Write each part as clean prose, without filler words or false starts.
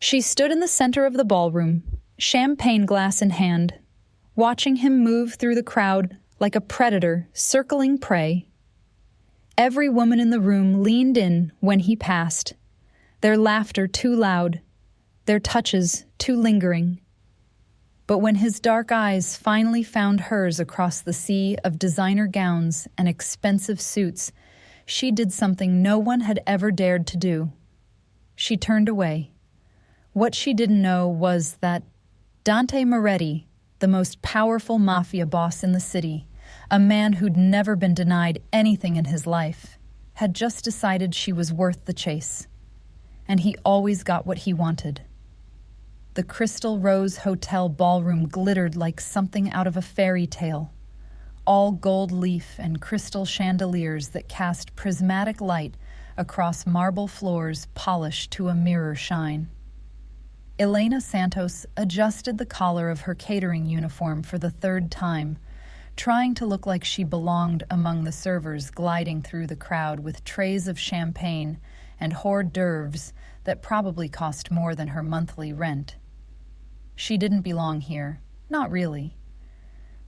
She stood in the center of the ballroom, champagne glass in hand, watching him move through the crowd like a predator circling prey. Every woman in the room leaned in when he passed, their laughter too loud, their touches too lingering. But when his dark eyes finally found hers across the sea of designer gowns and expensive suits, she did something no one had ever dared to do. She turned away. What she didn't know was that Dante Moretti, the most powerful mafia boss in the city, a man who'd never been denied anything in his life, had just decided she was worth the chase. And he always got what he wanted. The Crystal Rose Hotel ballroom glittered like something out of a fairy tale. All gold leaf and crystal chandeliers that cast prismatic light across marble floors polished to a mirror shine. Elena Santos adjusted the collar of her catering uniform for the third time, trying to look like she belonged among the servers gliding through the crowd with trays of champagne and hors d'oeuvres that probably cost more than her monthly rent. She didn't belong here, not really.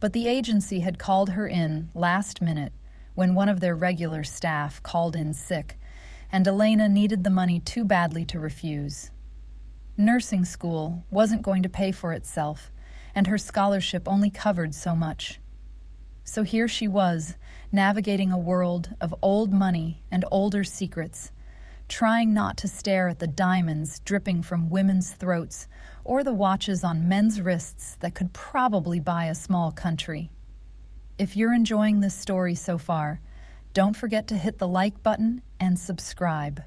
But the agency had called her in last minute when one of their regular staff called in sick, and Elena needed the money too badly to refuse. Nursing school wasn't going to pay for itself, and her scholarship only covered so much. So here she was, navigating a world of old money and older secrets, trying not to stare at the diamonds dripping from women's throats or the watches on men's wrists that could probably buy a small country. If you're enjoying this story so far, don't forget to hit the like button and subscribe.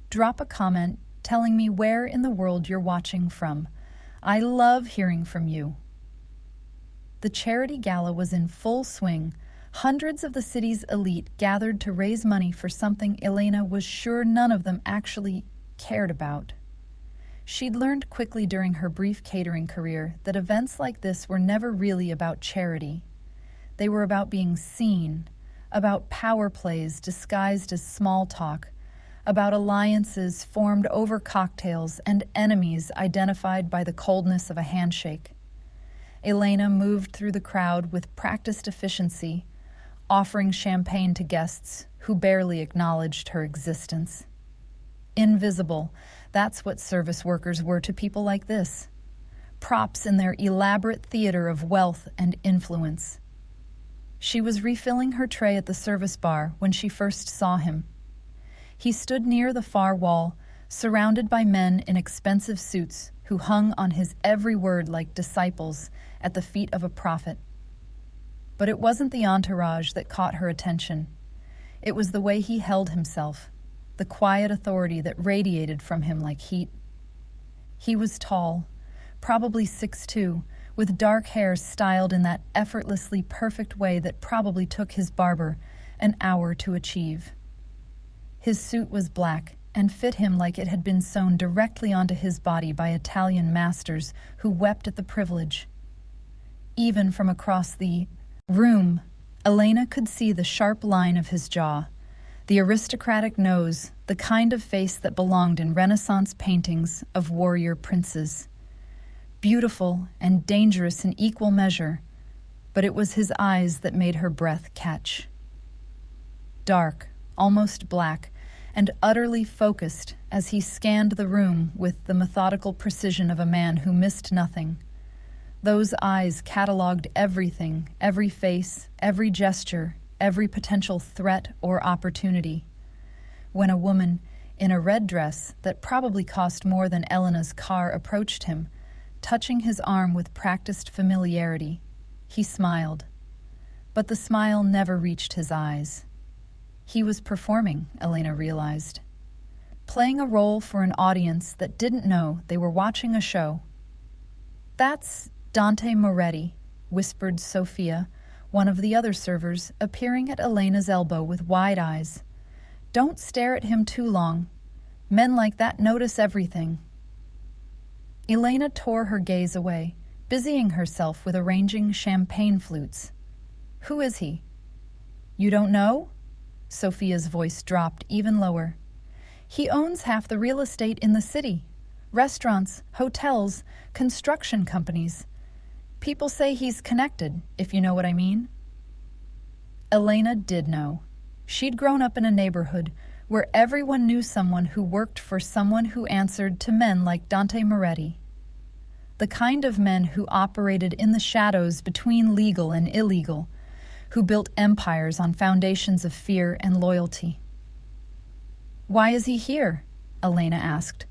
Drop a comment telling me where in the world you're watching from. I love hearing from you. The charity gala was in full swing. Hundreds of the city's elite gathered to raise money for something Elena was sure none of them actually cared about. She'd learned quickly during her brief catering career that events like this were never really about charity. They were about being seen, about power plays disguised as small talk, about alliances formed over cocktails and enemies identified by the coldness of a handshake. Elena moved through the crowd with practiced efficiency, offering champagne to guests who barely acknowledged her existence. Invisible, that's what service workers were to people like this. Props in their elaborate theater of wealth and influence. She was refilling her tray at the service bar when she first saw him. He stood near the far wall, surrounded by men in expensive suits who hung on his every word like disciples at the feet of a prophet. But it wasn't the entourage that caught her attention. It was the way he held himself, the quiet authority that radiated from him like heat. He was tall, probably 6'2", with dark hair styled in that effortlessly perfect way that probably took his barber an hour to achieve. His suit was black and fit him like it had been sewn directly onto his body by Italian masters who wept at the privilege. Even from across the room, Elena could see the sharp line of his jaw, the aristocratic nose, the kind of face that belonged in Renaissance paintings of warrior princes. Beautiful and dangerous in equal measure, but it was his eyes that made her breath catch. Dark, almost black, and utterly focused as he scanned the room with the methodical precision of a man who missed nothing. Those eyes cataloged everything, every face, every gesture, every potential threat or opportunity. When a woman in a red dress that probably cost more than Elena's car approached him, touching his arm with practiced familiarity, he smiled. But the smile never reached his eyes. He was performing, Elena realized, playing a role for an audience that didn't know they were watching a show. "That's Dante Moretti," whispered Sophia, one of the other servers, appearing at Elena's elbow with wide eyes. "Don't stare at him too long. Men like that notice everything." Elena tore her gaze away, busying herself with arranging champagne flutes. "Who is he?" "You don't know?" Sophia's voice dropped even lower. "He owns half the real estate in the city. restaurants, hotels, construction companies. People say he's connected, if you know what I mean. Elena did know. She'd grown up in a neighborhood where everyone knew someone who worked for someone who answered to men like Dante Moretti. The kind of men who operated in the shadows between legal and illegal, who built empires on foundations of fear and loyalty. "Why is he here?" Elena asked,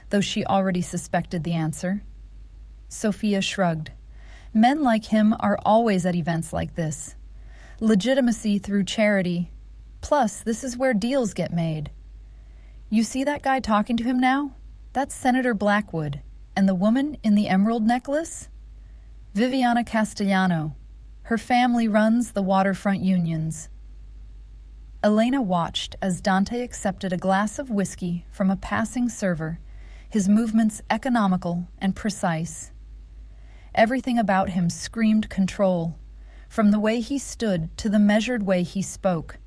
though she already suspected the answer. Sophia shrugged. Men like him are always at events like this. Legitimacy through charity. Plus, this is where deals get made. You see that guy talking to him now? That's Senator Blackwood. And the woman in the emerald necklace? Viviana Castellano. Her family runs the waterfront unions. Elena watched as Dante accepted a glass of whiskey from a passing server, his movements economical and precise. Everything about him screamed control, from the way he stood to the measured way he spoke.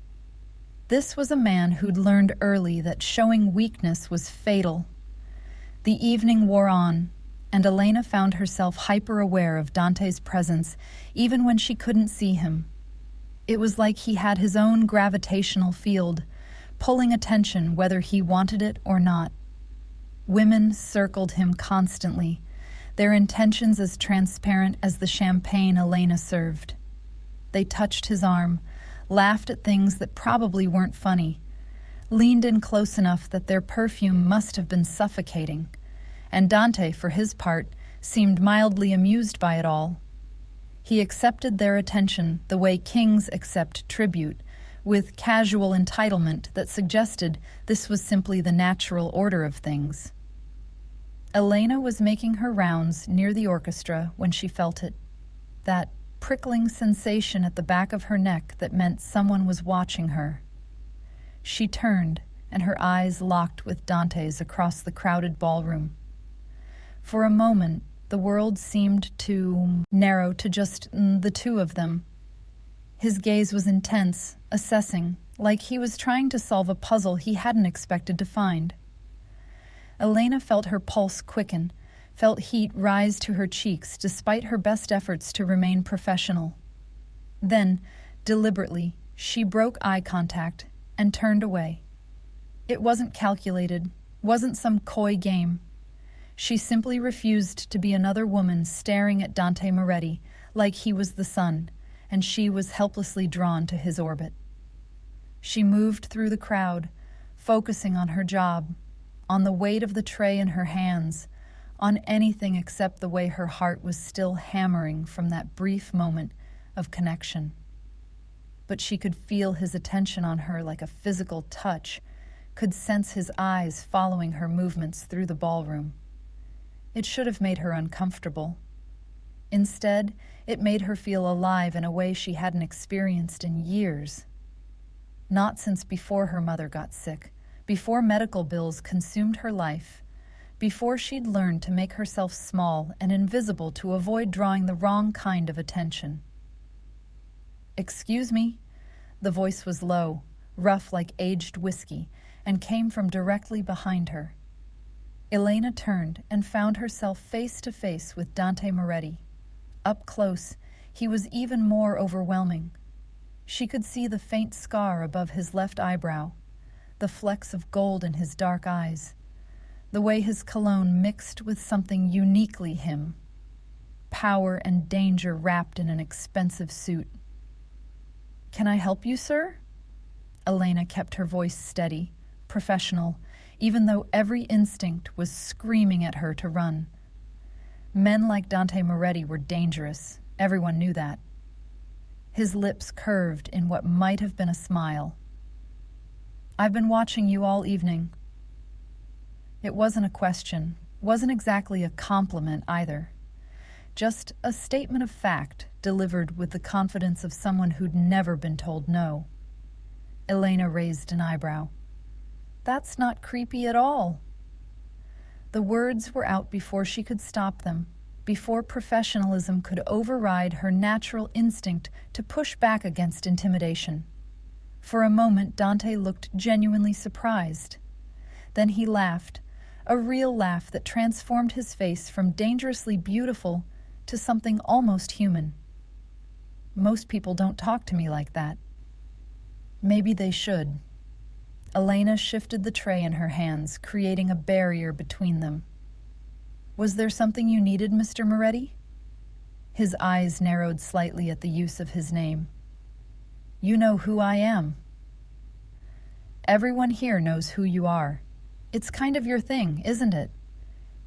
This was a man who'd learned early that showing weakness was fatal. The evening wore on, and Elena found herself hyper-aware of Dante's presence, even when she couldn't see him. It was like he had his own gravitational field, pulling attention whether he wanted it or not. Women circled him constantly, their intentions as transparent as the champagne Elena served. They touched his arm, laughed at things that probably weren't funny, leaned in close enough that their perfume must have been suffocating, and Dante, for his part, seemed mildly amused by it all. He accepted their attention the way kings accept tribute, with casual entitlement that suggested this was simply the natural order of things. Elena was making her rounds near the orchestra when she felt it, that prickling sensation at the back of her neck that meant someone was watching her. She turned, and her eyes locked with Dante's across the crowded ballroom. For a moment, the world seemed to narrow to just the two of them. His gaze was intense, assessing, like he was trying to solve a puzzle he hadn't expected to find. Elena felt her pulse quicken, felt heat rise to her cheeks despite her best efforts to remain professional. Then, deliberately, she broke eye contact and turned away. It wasn't calculated, wasn't some coy game. She simply refused to be another woman staring at Dante Moretti like he was the sun, and she was helplessly drawn to his orbit. She moved through the crowd, focusing on her job, on the weight of the tray in her hands, on anything except the way her heart was still hammering from that brief moment of connection. But she could feel his attention on her like a physical touch, could sense his eyes following her movements through the ballroom. It should have made her uncomfortable. Instead, it made her feel alive in a way she hadn't experienced in years. Not since before her mother got sick, before medical bills consumed her life, before she'd learned to make herself small and invisible to avoid drawing the wrong kind of attention. "Excuse me." The voice was low, rough like aged whiskey, and came from directly behind her. Elena turned and found herself face to face with Dante Moretti. Up close, he was even more overwhelming. She could see the faint scar above his left eyebrow, the flecks of gold in his dark eyes, the way his cologne mixed with something uniquely him, power and danger wrapped in an expensive suit. "Can I help you, sir?" Elena kept her voice steady, professional, even though every instinct was screaming at her to run. Men like Dante Moretti were dangerous. Everyone knew that. His lips curved in what might have been a smile. "I've been watching you all evening." It wasn't a question, wasn't exactly a compliment either. Just a statement of fact delivered with the confidence of someone who'd never been told no. Elena raised an eyebrow. "That's not creepy at all." The words were out before she could stop them, before professionalism could override her natural instinct to push back against intimidation. For a moment, Dante looked genuinely surprised. Then he laughed, a real laugh that transformed his face from dangerously beautiful to something almost human. Most people don't talk to me like that. Maybe they should. Elena shifted the tray in her hands, creating a barrier between them. Was there something you needed, Mr. Moretti? His eyes narrowed slightly at the use of his name. You know who I am. Everyone here knows who you are. It's kind of your thing, isn't it?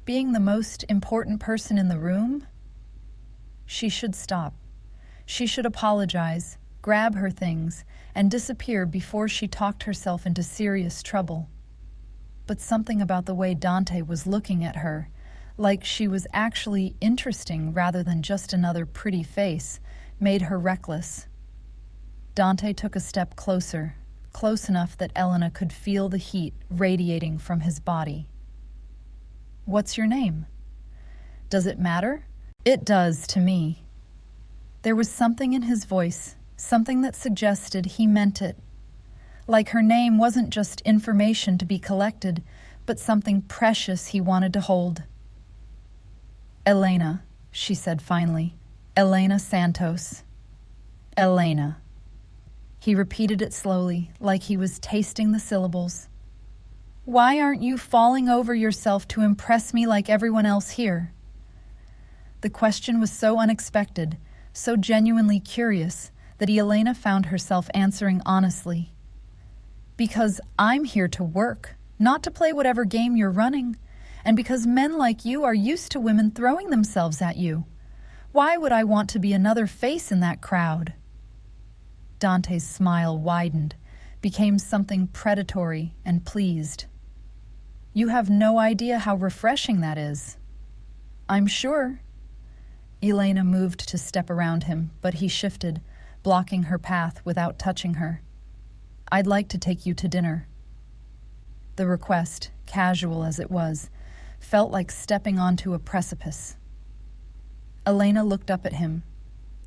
Being the most important person in the room? She should stop. She should apologize, grab her things, and disappear before she talked herself into serious trouble. But something about the way Dante was looking at her, like she was actually interesting rather than just another pretty face, made her reckless. Dante took a step closer, close enough that Elena could feel the heat radiating from his body. What's your name? Does it matter? It does to me. There was something in his voice, something that suggested he meant it. Like her name wasn't just information to be collected, but something precious he wanted to hold. Elena, she said finally. Elena Santos. Elena. He repeated it slowly, like he was tasting the syllables. Why aren't you falling over yourself to impress me like everyone else here? The question was so unexpected, so genuinely curious, that Elena found herself answering honestly. Because I'm here to work, not to play whatever game you're running, and because men like you are used to women throwing themselves at you. Why would I want to be another face in that crowd? Dante's smile widened, became something predatory and pleased. You have no idea how refreshing that is. I'm sure. Elena moved to step around him, but he shifted, blocking her path without touching her. I'd like to take you to dinner. The request, casual as it was, felt like stepping onto a precipice. Elena looked up at him,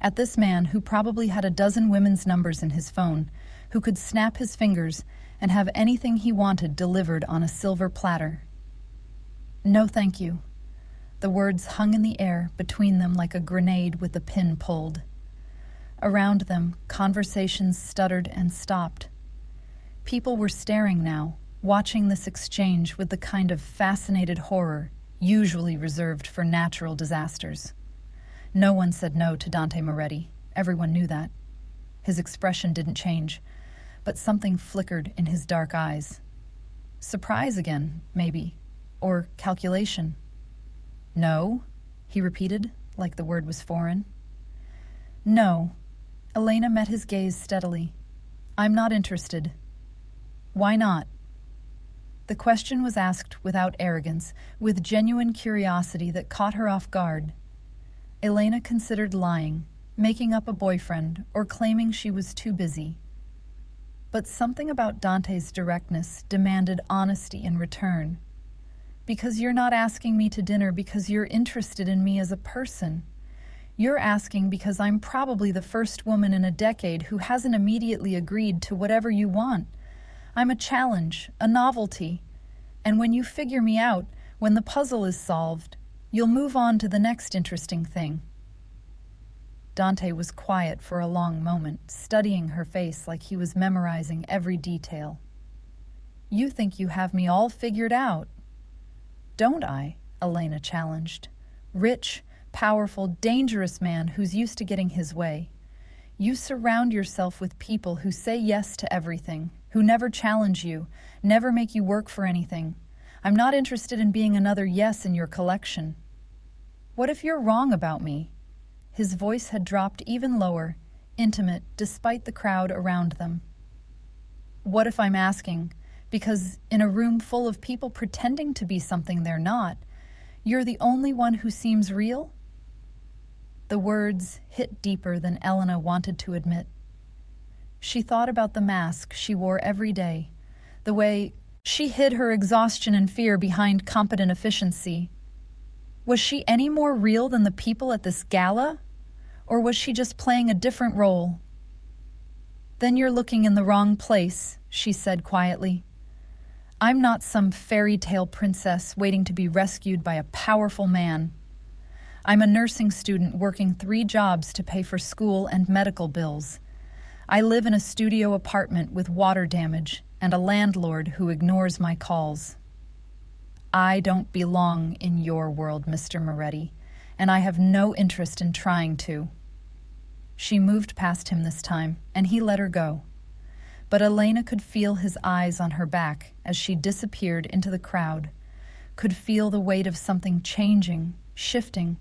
at this man who probably had a dozen women's numbers in his phone, who could snap his fingers and have anything he wanted delivered on a silver platter. No, thank you. The words hung in the air between them like a grenade with the pin pulled. Around them, conversations stuttered and stopped. People were staring now, watching this exchange with the kind of fascinated horror usually reserved for natural disasters. No one said no to Dante Moretti. Everyone knew that. His expression didn't change, but something flickered in his dark eyes. Surprise again, maybe, or calculation. No, he repeated, like the word was foreign. No. Elena met his gaze steadily. I'm not interested. Why not? The question was asked without arrogance, with genuine curiosity that caught her off guard. Elena considered lying, making up a boyfriend, or claiming she was too busy. But something about Dante's directness demanded honesty in return. Because you're not asking me to dinner because you're interested in me as a person. You're asking because I'm probably the first woman in a decade who hasn't immediately agreed to whatever you want. I'm a challenge, a novelty. And when you figure me out, when the puzzle is solved, you'll move on to the next interesting thing. Dante was quiet for a long moment, studying her face like he was memorizing every detail. You think you have me all figured out. Don't I? Elena challenged. Rich, powerful, dangerous man who's used to getting his way. You surround yourself with people who say yes to everything, who never challenge you, never make you work for anything. I'm not interested in being another yes in your collection. What if you're wrong about me? His voice had dropped even lower, intimate despite the crowd around them. What if I'm asking, because in a room full of people pretending to be something they're not, you're the only one who seems real? The words hit deeper than Elena wanted to admit. She thought about the mask she wore every day, the way she hid her exhaustion and fear behind competent efficiency. Was she any more real than the people at this gala? Or was she just playing a different role? Then you're looking in the wrong place, she said quietly. I'm not some fairy tale princess waiting to be rescued by a powerful man. I'm a nursing student working 3 jobs to pay for school and medical bills. I live in a studio apartment with water damage and a landlord who ignores my calls. I don't belong in your world, Mr. Moretti, and I have no interest in trying to. She moved past him this time, and he let her go. But Elena could feel his eyes on her back as she disappeared into the crowd, could feel the weight of something changing, shifting,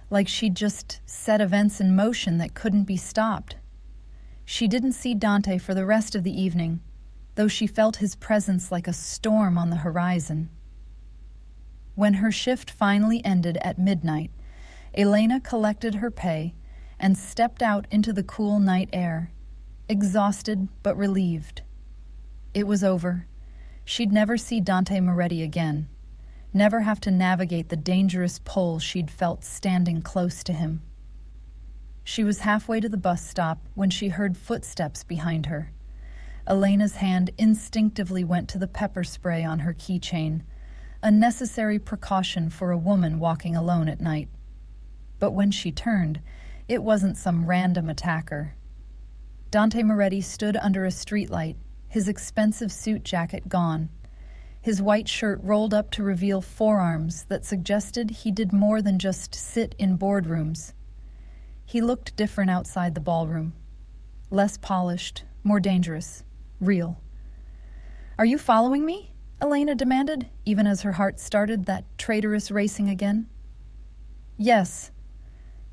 like she'd just set events in motion that couldn't be stopped. She didn't see Dante for the rest of the evening, though she felt his presence like a storm on the horizon. When her shift finally ended at midnight, Elena collected her pay and stepped out into the cool night air, exhausted but relieved. It was over. She'd never see Dante Moretti again, never have to navigate the dangerous pull she'd felt standing close to him. She was halfway to the bus stop when she heard footsteps behind her. Elena's hand instinctively went to the pepper spray on her keychain, a necessary precaution for a woman walking alone at night. But when she turned, it wasn't some random attacker. Dante Moretti stood under a streetlight, his expensive suit jacket gone, his white shirt rolled up to reveal forearms that suggested he did more than just sit in boardrooms. He looked different outside the ballroom. Less polished, more dangerous, real. "Are you following me?" Elena demanded, even as her heart started that traitorous racing again. "Yes."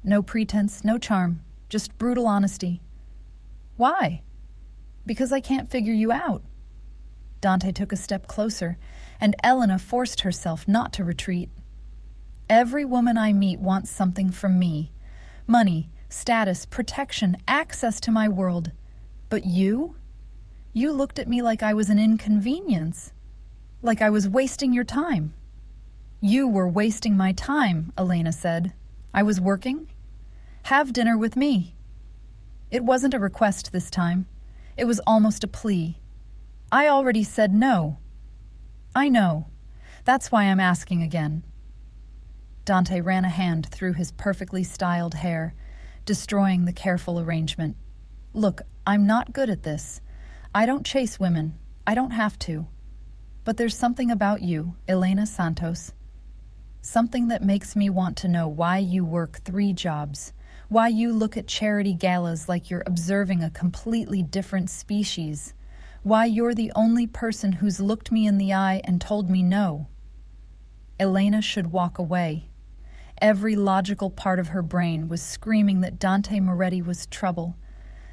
No pretense, no charm, just brutal honesty. "Why?" "Because I can't figure you out." Dante took a step closer, and Elena forced herself not to retreat. "Every woman I meet wants something from me. Money, status, protection, access to my world. But you? You looked at me like I was an inconvenience. Like I was wasting your time." "You were wasting my time," Elena said. "I was working. Have dinner with me." It wasn't a request this time. It was almost a plea. "I already said no." "I know. That's why I'm asking again." Dante ran a hand through his perfectly styled hair, destroying the careful arrangement. "Look, I'm not good at this. I don't chase women. I don't have to. But there's something about you, Elena Santos. Something that makes me want to know why you work 3 jobs, why you look at charity galas like you're observing a completely different species, why you're the only person who's looked me in the eye and told me no." Elena should walk away. Every logical part of her brain was screaming that Dante Moretti was trouble,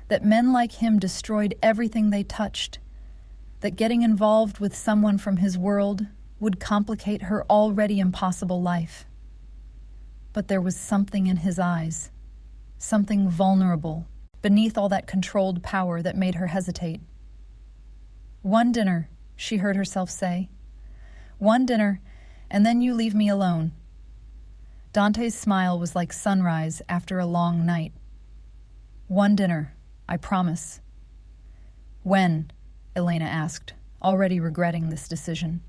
that men like him destroyed everything they touched, that getting involved with someone from his world would complicate her already impossible life. But there was something in his eyes, something vulnerable, beneath all that controlled power that made her hesitate. "One dinner," she heard herself say. "One dinner, and then you leave me alone." Dante's smile was like sunrise after a long night. "One dinner, I promise." "When?" Elena asked, already regretting this decision.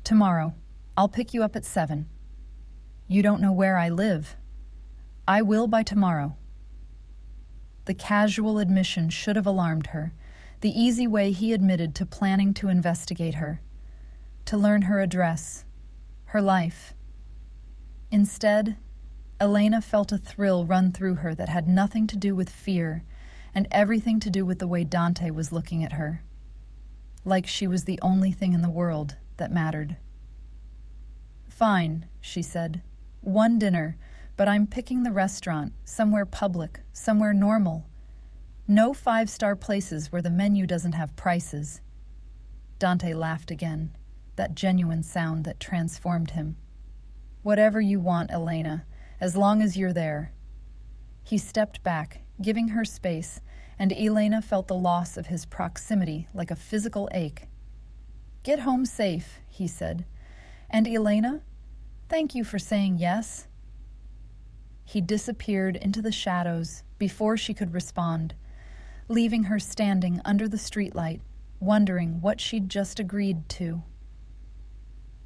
"Tomorrow. I'll pick you up at 7. "You don't know where I live." "I will by tomorrow." The casual admission should have alarmed her, the easy way he admitted to planning to investigate her, to learn her address, her life. Instead, Elena felt a thrill run through her that had nothing to do with fear and everything to do with the way Dante was looking at her, like she was the only thing in the world that mattered. "Fine," she said. "One dinner, but I'm picking the restaurant, somewhere public, somewhere normal. No 5-star places where the menu doesn't have prices." Dante laughed again, that genuine sound that transformed him. "Whatever you want, Elena, as long as you're there." He stepped back, giving her space, and Elena felt the loss of his proximity like a physical ache. "Get home safe," he said. "And Elena, thank you for saying yes." He disappeared into the shadows before she could respond, leaving her standing under the streetlight, wondering what she'd just agreed to.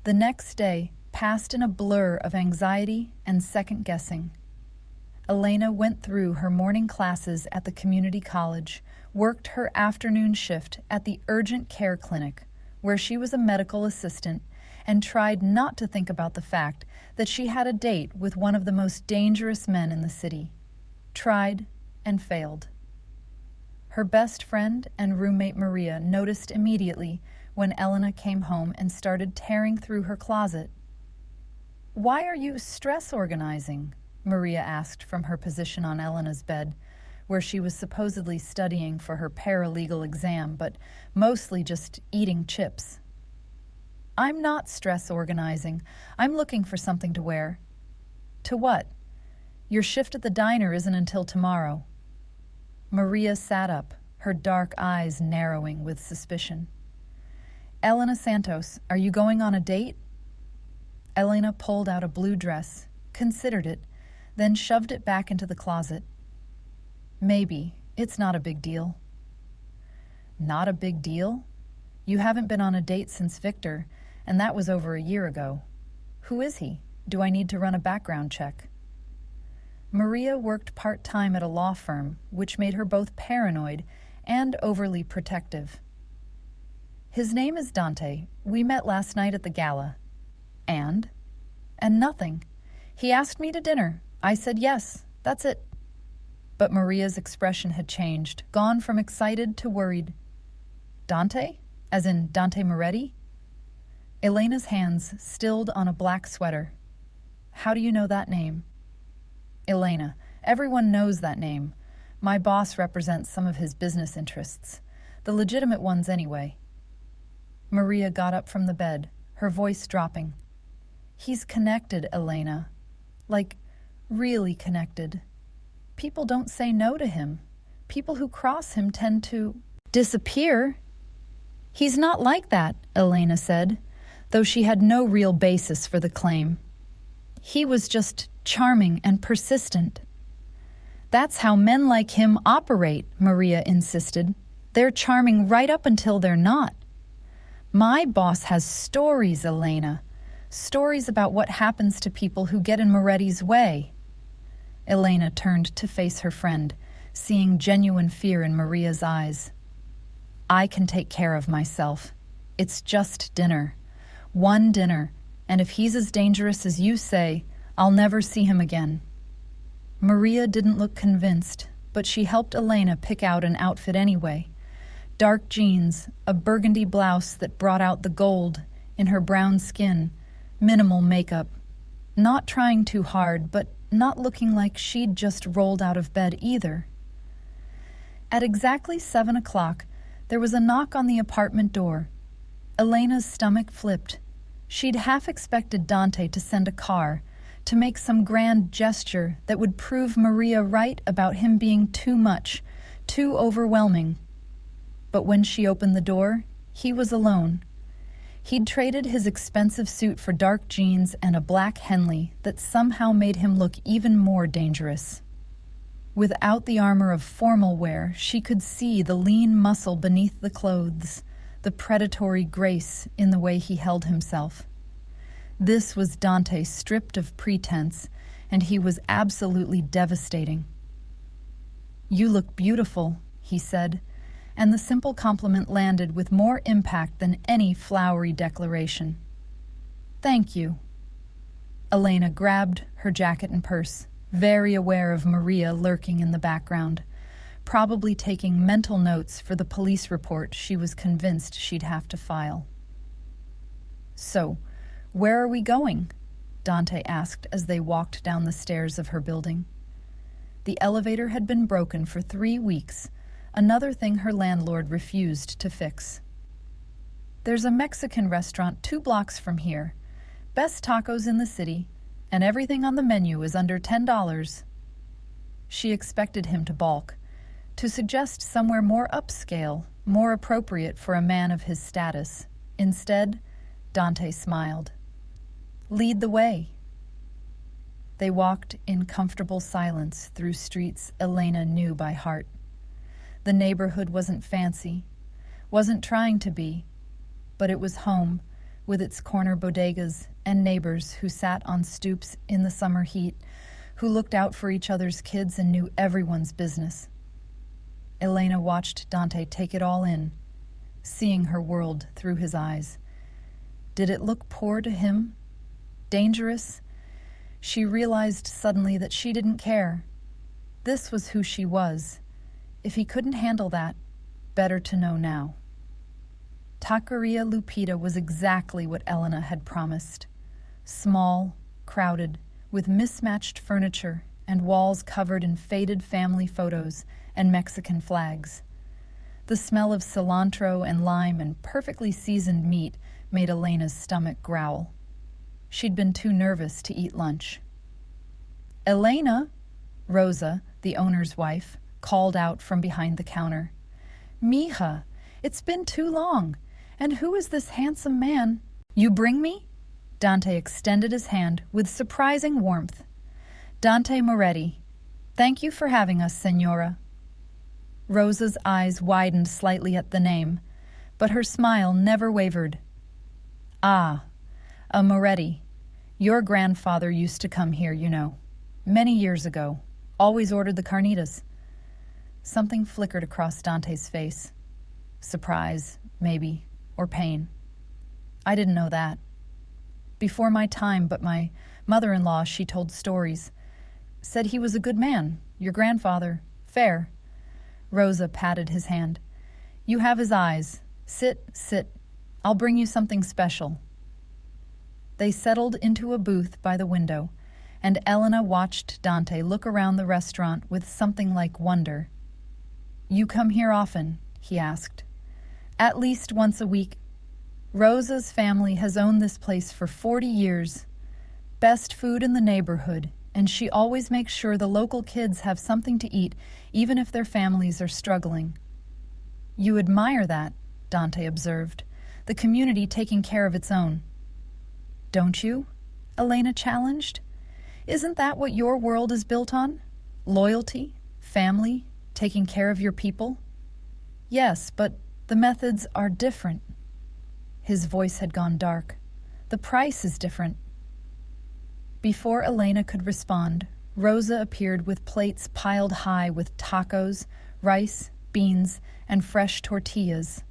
The next day passed in a blur of anxiety and second-guessing. Elena went through her morning classes at the community college, worked her afternoon shift at the urgent care clinic, where she was a medical assistant, and tried not to think about the fact that she had a date with one of the most dangerous men in the city. Tried and failed. Her best friend and roommate Maria noticed immediately when Elena came home and started tearing through her closet. "Why are you stress organizing?" Maria asked from her position on Elena's bed, where she was supposedly studying for her paralegal exam, but mostly just eating chips. "I'm not stress organizing. I'm looking for something to wear." "To what?" "Your shift at the diner isn't until tomorrow." Maria sat up, her dark eyes narrowing with suspicion. "Elena Santos, are you going on a date?" Elena pulled out a blue dress, considered it, then shoved it back into the closet. "Maybe. It's not a big deal." "Not a big deal? You haven't been on a date since Victor, and that was over a year ago. Who is he? Do I need to run a background check?" Maria worked part-time at a law firm, which made her both paranoid and overly protective. "His name is Dante. We met last night at the gala." "And?" "And nothing. He asked me to dinner. I said yes. That's it." But Maria's expression had changed, gone from excited to worried. "Dante? As in Dante Moretti?" Elena's hands stilled on a black sweater. "How do you know that name?" "Elena, everyone knows that name. My boss represents some of his business interests. The legitimate ones anyway." Maria got up from the bed, her voice dropping. "He's connected, Elena. Like, really connected. People don't say no to him. People who cross him tend to disappear." "He's not like that," Elena said, though she had no real basis for the claim. "He was just charming and persistent." "That's how men like him operate," Maria insisted. "They're charming right up until they're not. My boss has stories, Elena. Stories about what happens to people who get in Moretti's way." Elena turned to face her friend, seeing genuine fear in Maria's eyes. "I can take care of myself. It's just dinner. One dinner, and if he's as dangerous as you say, I'll never see him again." Maria didn't look convinced, but she helped Elena pick out an outfit anyway. Dark jeans, a burgundy blouse that brought out the gold in her brown skin, minimal makeup. Not trying too hard, but not looking like she'd just rolled out of bed either. At exactly 7 o'clock, there was a knock on the apartment door. Elena's stomach flipped. She'd half expected Dante to send a car, to make some grand gesture that would prove Maria right about him being too much, too overwhelming. But when she opened the door, he was alone. He'd traded his expensive suit for dark jeans and a black Henley that somehow made him look even more dangerous. Without the armor of formal wear, she could see the lean muscle beneath the clothes, the predatory grace in the way he held himself. This was Dante stripped of pretense, and he was absolutely devastating. "You look beautiful," he said, and the simple compliment landed with more impact than any flowery declaration. "Thank you." Elena grabbed her jacket and purse, very aware of Maria lurking in the background, probably taking mental notes for the police report she was convinced she'd have to file. "So, where are we going?" Dante asked as they walked down the stairs of her building. The elevator had been broken for 3 weeks, another thing her landlord refused to fix. "There's a Mexican restaurant 2 blocks from here. Best tacos in the city, and everything on the menu is under $10. She expected him to balk, to suggest somewhere more upscale, more appropriate for a man of his status. Instead, Dante smiled. "Lead the way." They walked in comfortable silence through streets Elena knew by heart. The neighborhood wasn't fancy. wasn't trying to be, but it was home, with its corner bodegas and neighbors who sat on stoops in the summer heat, who looked out for each other's kids and knew everyone's business. Elena watched Dante take it all in, seeing her world through his eyes. Did it look poor to him? Dangerous? She realized suddenly that she didn't care. This was who she was. If he couldn't handle that, better to know now. Taqueria Lupita was exactly what Elena had promised. Small, crowded, with mismatched furniture and walls covered in faded family photos and Mexican flags. The smell of cilantro and lime and perfectly seasoned meat made Elena's stomach growl. She'd been too nervous to eat lunch. "Elena," Rosa, the owner's wife, called out from behind the counter. "Mija, it's been too long. And who is this handsome man you bring me?" Dante extended his hand with surprising warmth. "Dante Moretti. Thank you for having us, Senora." Rosa's eyes widened slightly at the name, but her smile never wavered. "Ah, a Moretti. Your grandfather used to come here, you know. Many years ago. Always ordered the carnitas." Something flickered across Dante's face. Surprise, maybe, or pain. "I didn't know that. Before my time, but my mother-in-law, she told stories. Said he was a good man, your grandfather, fair." Rosa patted his hand. "You have his eyes. Sit. I'll bring you something special." They settled into a booth by the window, and Elena watched Dante look around the restaurant with something like wonder. "You come here often?" he asked. "At least once a week. Rosa's family has owned this place for 40 years. Best food in the neighborhood, and she always makes sure the local kids have something to eat, even if their families are struggling." "You admire that," Dante observed, "the community taking care of its own." "Don't you?" Elena challenged. "Isn't that what your world is built on? Loyalty, family, taking care of your people?" "Yes, but the methods are different." His voice had gone dark. "The price is different." Before Elena could respond, Rosa appeared with plates piled high with tacos, rice, beans, and fresh tortillas.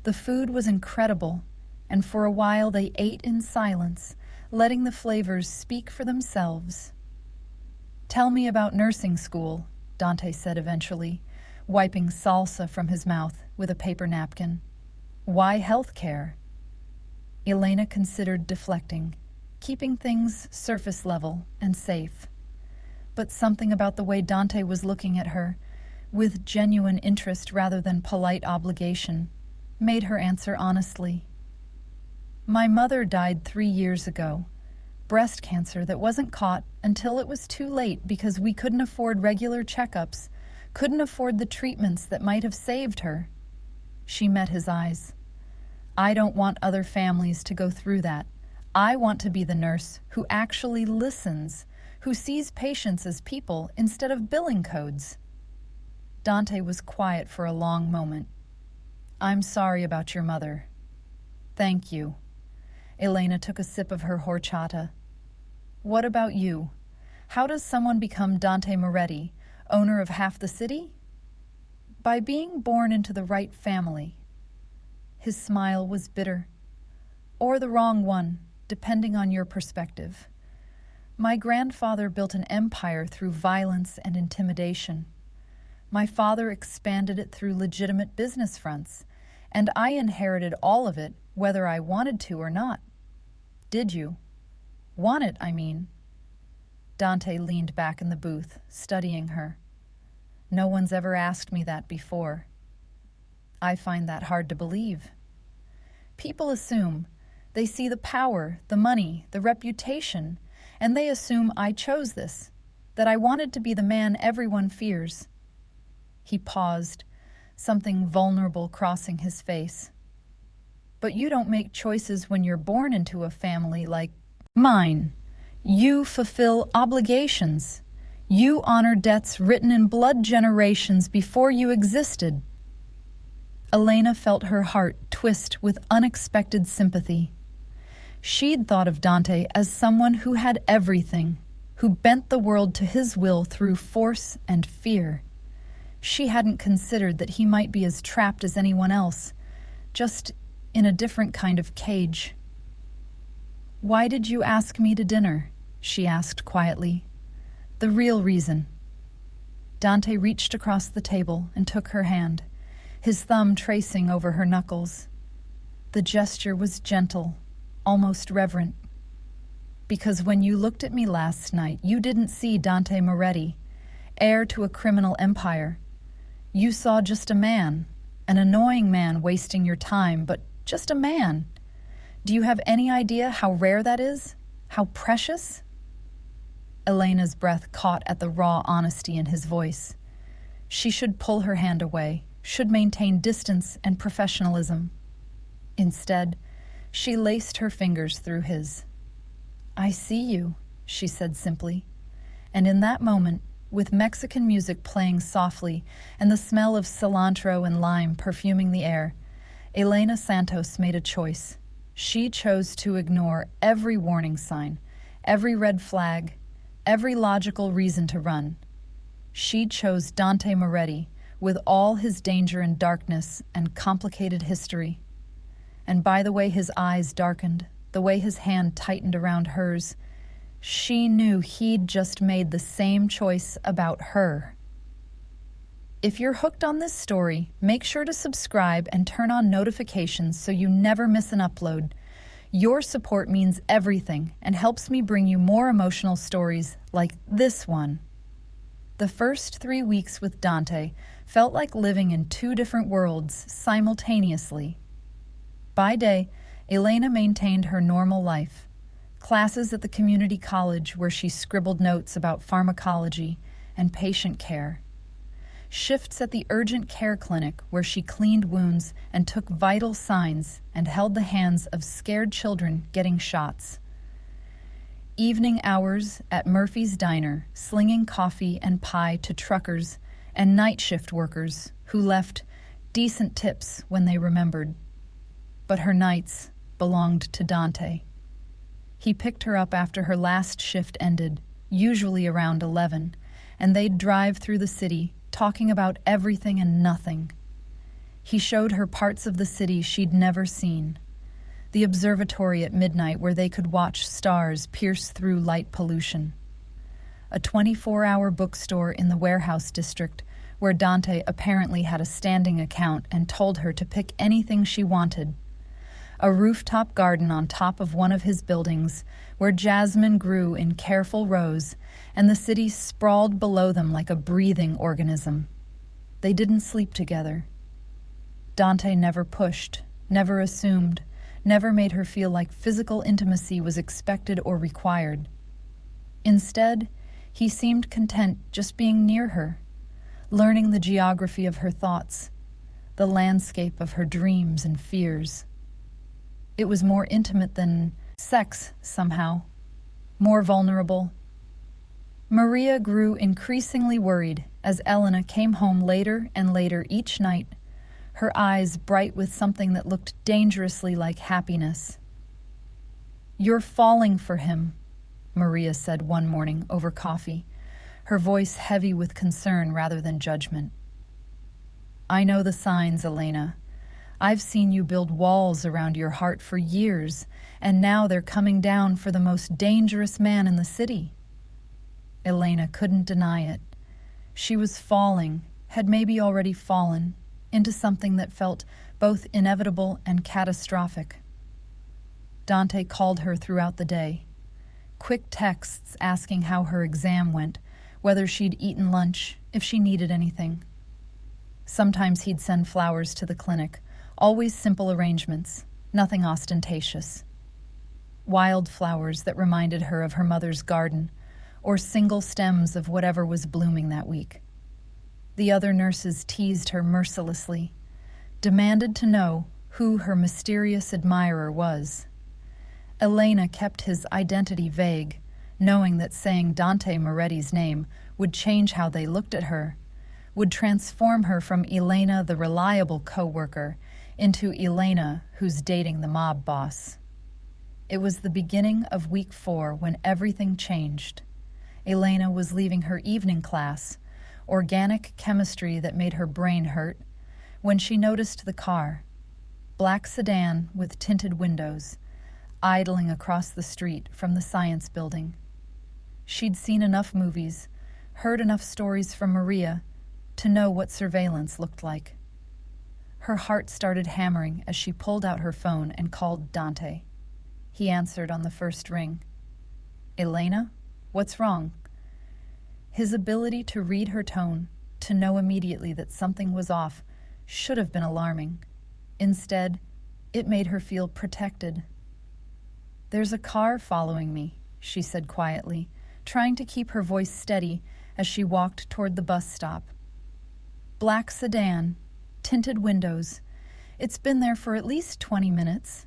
The food was incredible, and for a while they ate in silence, letting the flavors speak for themselves. "Tell me about nursing school," Dante said eventually, wiping salsa from his mouth with a paper napkin. "Why health care?" Elena considered deflecting, keeping things surface level and safe. But something about the way Dante was looking at her, with genuine interest rather than polite obligation, made her answer honestly. "My mother died 3 years ago. Breast cancer that wasn't caught until it was too late because we couldn't afford regular checkups, couldn't afford the treatments that might have saved her." She met his eyes. "I don't want other families to go through that. I want to be the nurse who actually listens, who sees patients as people instead of billing codes." Dante was quiet for a long moment. "I'm sorry about your mother." "Thank you." Elena took a sip of her horchata. "What about you? How does someone become Dante Moretti, owner of half the city?" "By being born into the right family." His smile was bitter. "Or the wrong one, depending on your perspective. My grandfather built an empire through violence and intimidation. My father expanded it through legitimate business fronts, and I inherited all of it, whether I wanted to or not. Did you? Want it, I mean." Dante leaned back in the booth, studying her. "No one's ever asked me that before." "I find that hard to believe." "People assume. They see the power, the money, the reputation, and they assume I chose this, that I wanted to be the man everyone fears." He paused, something vulnerable crossing his face. "But you don't make choices when you're born into a family like mine. You fulfill obligations. You honor debts written in blood generations before you existed." Elena felt her heart twist with unexpected sympathy. She'd thought of Dante as someone who had everything, who bent the world to his will through force and fear. She hadn't considered that he might be as trapped as anyone else, just in a different kind of cage. "Why did you ask me to dinner?" she asked quietly. "The real reason." Dante reached across the table and took her hand, his thumb tracing over her knuckles. The gesture was gentle, almost reverent. "Because when you looked at me last night, you didn't see Dante Moretti, heir to a criminal empire. You saw just a man, an annoying man wasting your time, but just a man. Do you have any idea how rare that is? How precious?" Elena's breath caught at the raw honesty in his voice. She should pull her hand away, should maintain distance and professionalism. Instead, she laced her fingers through his. "I see you," she said simply. And in that moment, with Mexican music playing softly and the smell of cilantro and lime perfuming the air, Elena Santos made a choice. She chose to ignore every warning sign, every red flag, every logical reason to run. She chose Dante Moretti with all his danger and darkness and complicated history. And by the way his eyes darkened, the way his hand tightened around hers, she knew he'd just made the same choice about her. If you're hooked on this story, make sure to subscribe and turn on notifications so you never miss an upload. Your support means everything and helps me bring you more emotional stories like this one. The first 3 weeks with Dante felt like living in 2 different worlds simultaneously. By day, Elena maintained her normal life. Classes at the community college where she scribbled notes about pharmacology and patient care. Shifts at the urgent care clinic where she cleaned wounds and took vital signs and held the hands of scared children getting shots. Evening hours at Murphy's Diner, slinging coffee and pie to truckers and night shift workers who left decent tips when they remembered. But her nights belonged to Dante. He picked her up after her last shift ended, usually around 11, and they'd drive through the city, talking about everything and nothing. He showed her parts of the city she'd never seen. The observatory at midnight where they could watch stars pierce through light pollution. A 24-hour bookstore in the warehouse district where Dante apparently had a standing account and told her to pick anything she wanted. A rooftop garden on top of one of his buildings where jasmine grew in careful rows and the city sprawled below them like a breathing organism. They didn't sleep together. Dante never pushed, never assumed, never made her feel like physical intimacy was expected or required. Instead, he seemed content just being near her, learning the geography of her thoughts, the landscape of her dreams and fears. It was more intimate than sex somehow, more vulnerable. Maria grew increasingly worried as Elena came home later and later each night, her eyes bright with something that looked dangerously like happiness. "You're falling for him," Maria said one morning over coffee, her voice heavy with concern rather than judgment. "I know the signs, Elena. I've seen you build walls around your heart for years, and now they're coming down for the most dangerous man in the city." Elena couldn't deny it. She was falling, had maybe already fallen, into something that felt both inevitable and catastrophic. Dante called her throughout the day. Quick texts asking how her exam went, whether she'd eaten lunch, if she needed anything. Sometimes he'd send flowers to the clinic, always simple arrangements, nothing ostentatious. Wild flowers that reminded her of her mother's garden, or single stems of whatever was blooming that week. The other nurses teased her mercilessly, demanded to know who her mysterious admirer was. Elena kept his identity vague, knowing that saying Dante Moretti's name would change how they looked at her, would transform her from Elena, the reliable coworker, into Elena, who's dating the mob boss. It was the beginning of week 4 when everything changed. Elena was leaving her evening class, organic chemistry that made her brain hurt, when she noticed the car, black sedan with tinted windows, idling across the street from the science building. She'd seen enough movies, heard enough stories from Maria, to know what surveillance looked like. Her heart started hammering as she pulled out her phone and called Dante. He answered on the first ring. "Elena, what's wrong?" His ability to read her tone, to know immediately that something was off, should have been alarming. Instead, it made her feel protected. "There's a car following me," she said quietly, trying to keep her voice steady as she walked toward the bus stop. Black sedan, tinted windows. It's been there for at least 20 minutes.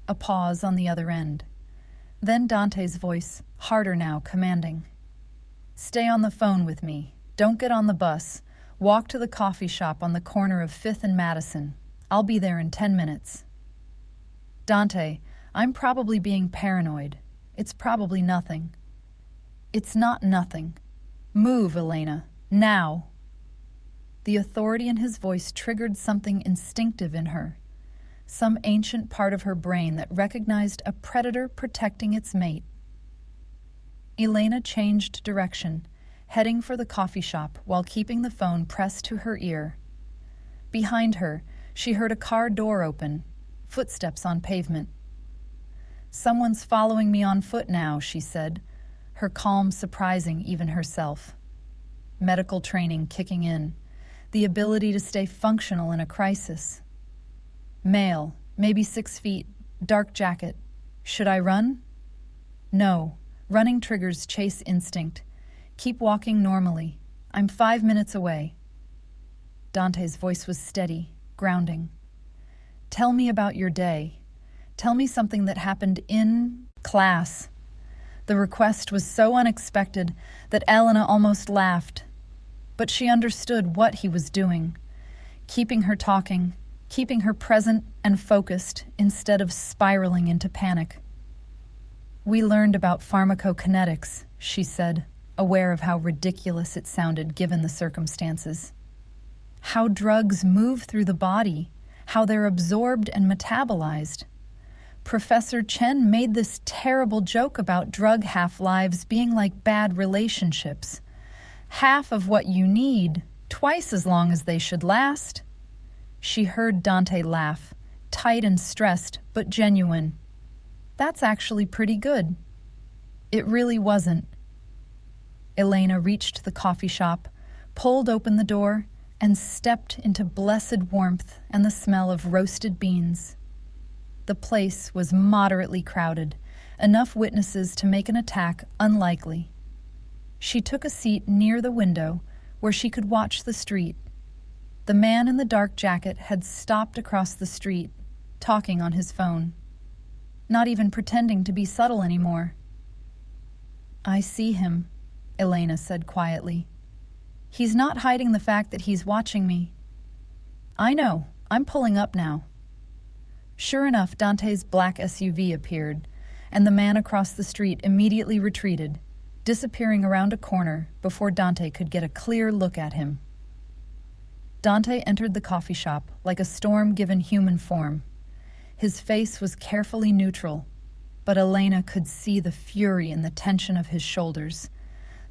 A pause on the other end. Then Dante's voice, harder now, commanding. "Stay on the phone with me. Don't get on the bus. Walk to the coffee shop on the corner of 5th and Madison. I'll be there in 10 minutes. "Dante, I'm probably being paranoid. It's probably nothing." "It's not nothing. Move, Elena. Now." The authority in his voice triggered something instinctive in her, some ancient part of her brain that recognized a predator protecting its mate. Elena changed direction, heading for the coffee shop while keeping the phone pressed to her ear. Behind her, she heard a car door open, footsteps on pavement. "Someone's following me on foot now," she said, her calm surprising even herself. Medical training kicking in, the ability to stay functional in a crisis. Male, maybe 6 feet, dark jacket. Should I run? No. Running triggers chase instinct. Keep walking normally. I'm 5 minutes away. Dante's voice was steady, grounding. "Tell me about your day. Tell me something that happened in class." The request was so unexpected that Elena almost laughed. But she understood what he was doing, keeping her talking, keeping her present and focused instead of spiraling into panic. "We learned about pharmacokinetics," she said, aware of how ridiculous it sounded given the circumstances. How drugs move through the body, how they're absorbed and metabolized. Professor Chen made this terrible joke about drug half-lives being like bad relationships. Half of what you need, twice as long as they should last. She heard Dante laugh, tight and stressed, but genuine. "That's actually pretty good." It really wasn't. Elena reached the coffee shop, pulled open the door, and stepped into blessed warmth and the smell of roasted beans. The place was moderately crowded, enough witnesses to make an attack unlikely. She took a seat near the window where she could watch the street. The man in the dark jacket had stopped across the street, talking on his phone, not even pretending to be subtle anymore. "I see him," Elena said quietly. "He's not hiding the fact that he's watching me." "I know. I'm pulling up now." Sure enough, Dante's black SUV appeared, and the man across the street immediately retreated, disappearing around a corner before Dante could get a clear look at him. Dante entered the coffee shop like a storm given human form. His face was carefully neutral, but Elena could see the fury in the tension of his shoulders,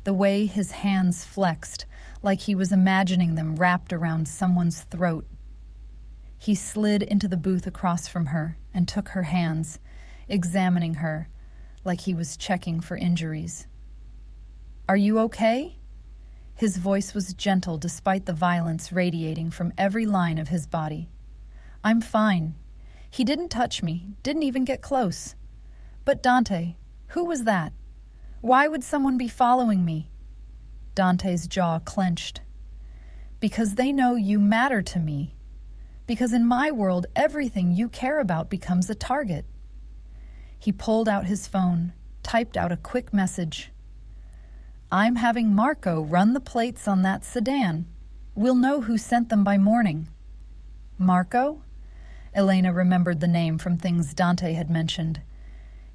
the way his hands flexed like he was imagining them wrapped around someone's throat. He slid into the booth across from her and took her hands, examining her like he was checking for injuries. "Are you okay?" His voice was gentle despite the violence radiating from every line of his body. "I'm fine. He didn't touch me, didn't even get close. But Dante, who was that? Why would someone be following me?" Dante's jaw clenched. "Because they know you matter to me. Because in my world, everything you care about becomes a target." He pulled out his phone, typed out a quick message. I'm having Marco run the plates on that sedan. We'll know who sent them by morning." Marco? Elena remembered the name from things Dante had mentioned.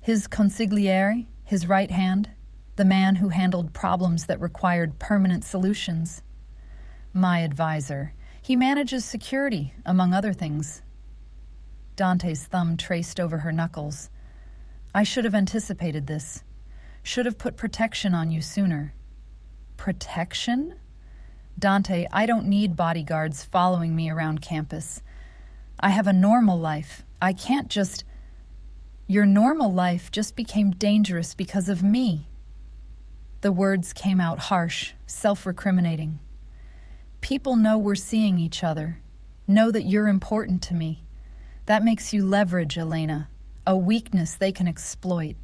His consigliere, his right hand, the man who handled problems that required permanent solutions. My advisor. He manages security, among other things. Dante's thumb traced over her knuckles. I should have anticipated this. Should have put protection on you sooner. Protection? Dante, I don't need bodyguards following me around campus. I have a normal life. I can't just... Your normal life just became dangerous because of me. The words came out harsh, self-recriminating. People know we're seeing each other, know that you're important to me. That makes you leverage, Elena, a weakness they can exploit.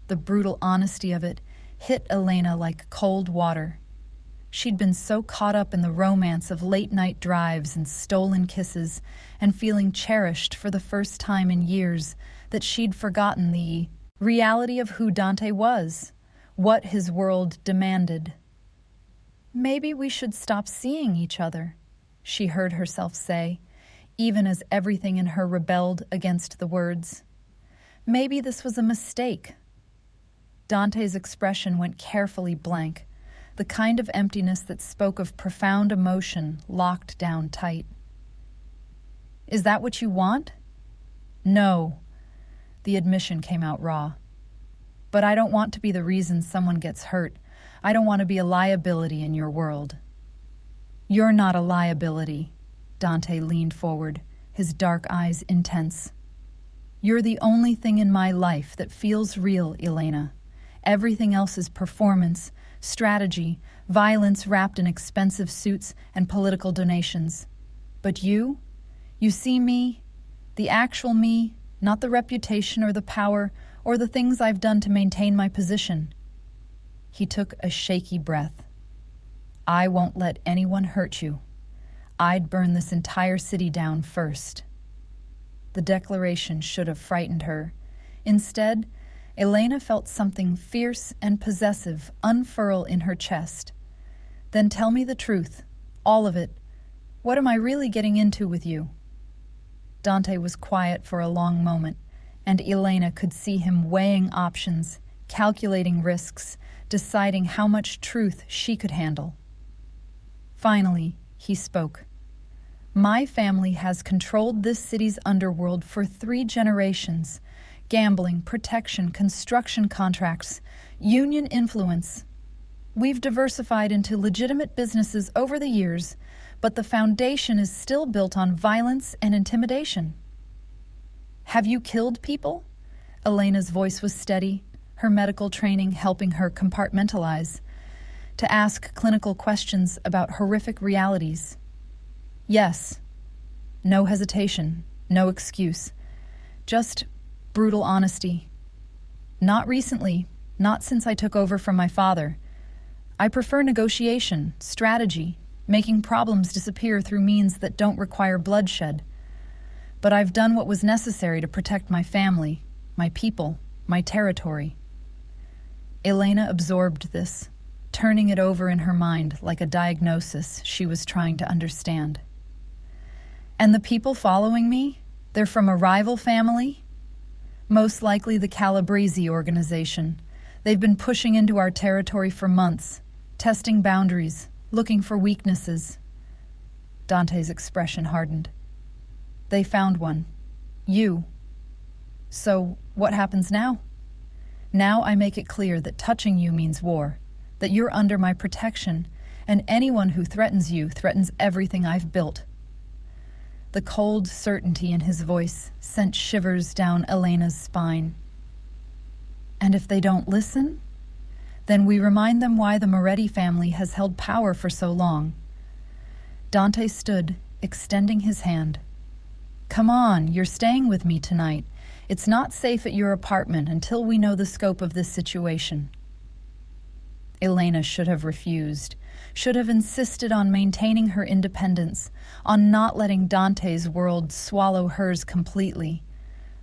The brutal honesty of it hit Elena like cold water. She'd been so caught up in the romance of late-night drives and stolen kisses and feeling cherished for the first time in years that she'd forgotten the reality of who Dante was, what his world demanded. Maybe we should stop seeing each other, she heard herself say, even as everything in her rebelled against the words. Maybe this was a mistake. Dante's expression went carefully blank, the kind of emptiness that spoke of profound emotion locked down tight. Is that what you want? No. The admission came out raw. But I don't want to be the reason someone gets hurt. I don't want to be a liability in your world. You're not a liability. Dante leaned forward, his dark eyes intense. You're the only thing in my life that feels real, Elena. Everything else is performance, strategy, violence wrapped in expensive suits and political donations. But you see me, the actual me, not the reputation or the power or the things I've done to maintain my position. He took a shaky breath. I won't let anyone hurt you. I'd burn this entire city down first. The declaration should have frightened her. Instead, Elena felt something fierce and possessive unfurl in her chest. Then tell me the truth, all of it. What am I really getting into with you? Dante was quiet for a long moment, and Elena could see him weighing options, calculating risks, deciding how much truth she could handle. Finally, he spoke. My family has controlled this city's underworld for 3 generations. Gambling, protection, construction contracts, union influence. We've diversified into legitimate businesses over the years, but the foundation is still built on violence and intimidation. Have you killed people? Elena's voice was steady, her medical training helping her compartmentalize, to ask clinical questions about horrific realities. Yes. No hesitation, no excuse. Just brutal honesty. Not recently, not since I took over from my father. I prefer negotiation, strategy, making problems disappear through means that don't require bloodshed. But I've done what was necessary to protect my family, my people, my territory. Elena absorbed this, turning it over in her mind like a diagnosis she was trying to understand. And the people following me, they're from a rival family? Most likely the Calabrese organization. They've been pushing into our territory for months, testing boundaries, looking for weaknesses. Dante's expression hardened. They found one. You. So, what happens now? Now I make it clear that touching you means war, that you're under my protection, and anyone who threatens you threatens everything I've built. The cold certainty in his voice sent shivers down Elena's spine. And if they don't listen, then we remind them why the Moretti family has held power for so long. Dante stood, extending his hand. Come on, you're staying with me tonight. It's not safe at your apartment until we know the scope of this situation. Elena should have refused, should have insisted on maintaining her independence, on not letting Dante's world swallow hers completely.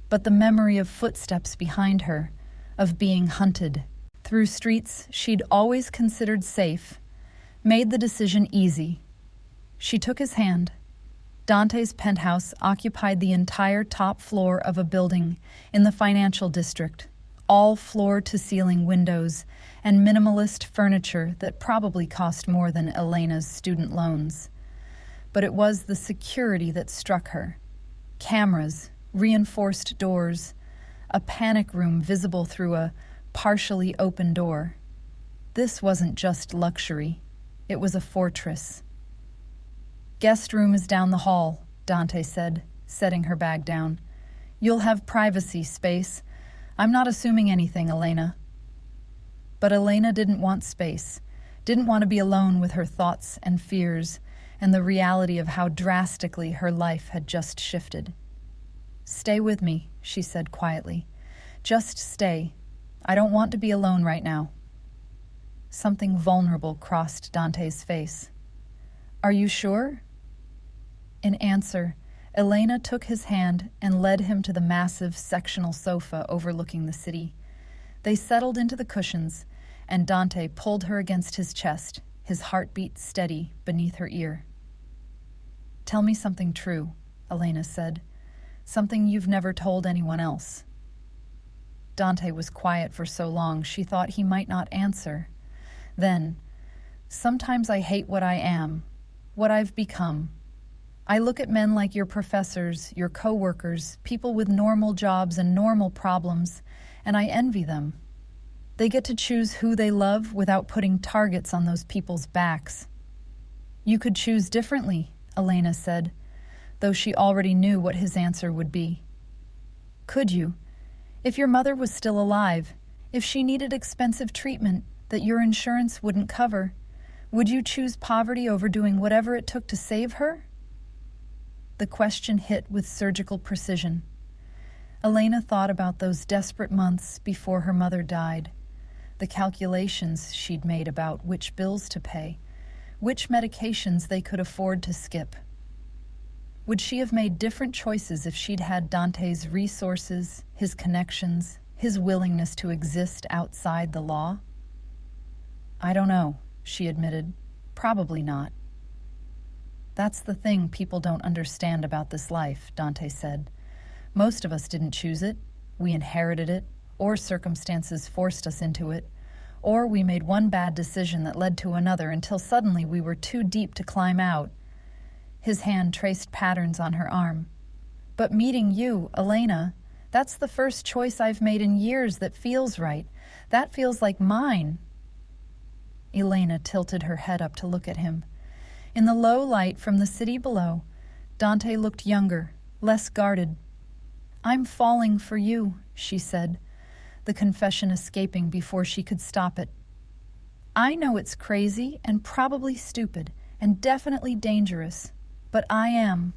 But the memory of footsteps behind her, of being hunted, through streets she'd always considered safe, made the decision easy. She took his hand. Dante's penthouse occupied the entire top floor of a building in the financial district, all floor-to-ceiling windows and minimalist furniture that probably cost more than Elena's student loans. But it was the security that struck her. Cameras, reinforced doors, a panic room visible through a partially open door. This wasn't just luxury. It was a fortress. "Guest room is down the hall," Dante said, setting her bag down. "You'll have privacy space. I'm not assuming anything, Elena." But Elena didn't want space, didn't want to be alone with her thoughts and fears and the reality of how drastically her life had just shifted. "Stay with me," she said quietly. "Just stay. I don't want to be alone right now." Something vulnerable crossed Dante's face. "Are you sure?" In answer, Elena took his hand and led him to the massive sectional sofa overlooking the city. They settled into the cushions, and Dante pulled her against his chest, his heartbeat steady beneath her ear. "Tell me something true," Elena said. "Something you've never told anyone else." Dante was quiet for so long she thought he might not answer. Then, "Sometimes I hate what I am, what I've become. I look at men like your professors, your co-workers, people with normal jobs and normal problems, and I envy them. They get to choose who they love without putting targets on those people's backs." "You could choose differently," Elena said, though she already knew what his answer would be. "Could you? If your mother was still alive, if she needed expensive treatment that your insurance wouldn't cover, would you choose poverty over doing whatever it took to save her?" The question hit with surgical precision. Elena thought about those desperate months before her mother died, the calculations she'd made about which bills to pay, which medications they could afford to skip. Would she have made different choices if she'd had Dante's resources, his connections, his willingness to exist outside the law? "I don't know," she admitted. "Probably not." "That's the thing people don't understand about this life," Dante said. "Most of us didn't choose it. We inherited it, or circumstances forced us into it, or we made one bad decision that led to another until suddenly we were too deep to climb out." His hand traced patterns on her arm. "But meeting you, Elena, that's the first choice I've made in years that feels right. That feels like mine." Elena tilted her head up to look at him. In the low light from the city below, Dante looked younger, less guarded. "I'm falling for you," she said, the confession escaping before she could stop it. "I know it's crazy and probably stupid and definitely dangerous, but I am.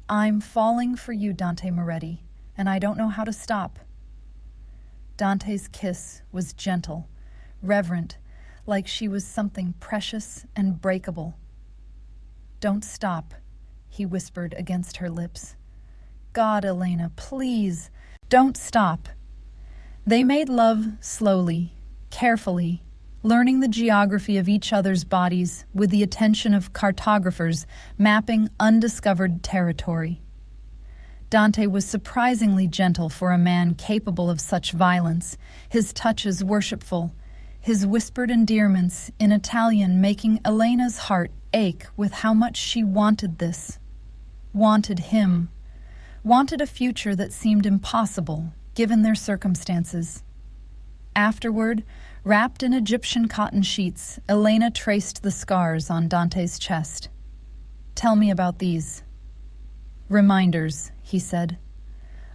I'm falling for you, Dante Moretti, and I don't know how to stop." Dante's kiss was gentle, reverent, like she was something precious and breakable. "Don't stop," he whispered against her lips. "God, Elena, please, don't stop." They made love slowly, carefully, learning the geography of each other's bodies with the attention of cartographers mapping undiscovered territory. Dante was surprisingly gentle for a man capable of such violence, his touches worshipful, his whispered endearments in Italian making Elena's heart ache with how much she wanted this, wanted him, wanted a future that seemed impossible given their circumstances. Afterward, wrapped in Egyptian cotton sheets, Elena traced the scars on Dante's chest. "Tell me about these." "Reminders," he said,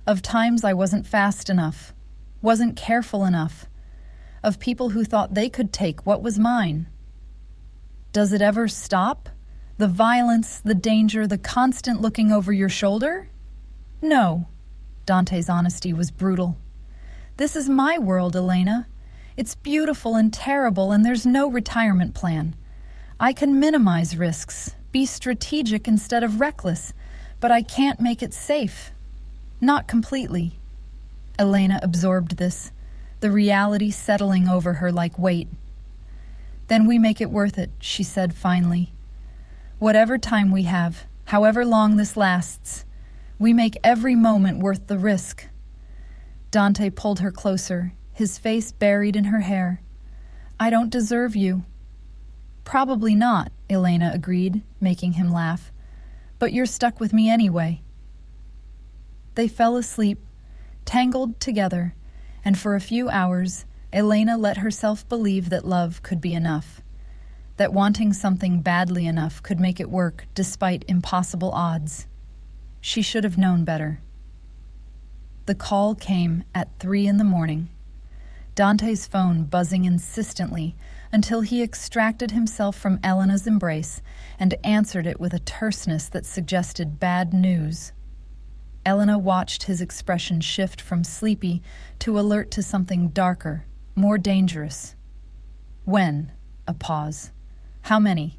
"of times I wasn't fast enough, wasn't careful enough, of people who thought they could take what was mine." "Does it ever stop? The violence, the danger, the constant looking over your shoulder?" "No." Dante's honesty was brutal. "This is my world, Elena. It's beautiful and terrible, and there's no retirement plan. I can minimize risks, be strategic instead of reckless, but I can't make it safe. Not completely." Elena absorbed this, the reality settling over her like weight. "Then we make it worth it," she said finally. "Whatever time we have, however long this lasts, we make every moment worth the risk." Dante pulled her closer, his face buried in her hair. "I don't deserve you." "Probably not," Elena agreed, making him laugh. "But you're stuck with me anyway." They fell asleep, tangled together, and for a few hours, Elena let herself believe that love could be enough, that wanting something badly enough could make it work despite impossible odds. She should have known better. The call came at 3 a.m, Dante's phone buzzing insistently until he extracted himself from Elena's embrace and answered it with a terseness that suggested bad news. Elena watched his expression shift from sleepy to alert to something darker, more dangerous. "When?" A pause. "How many?"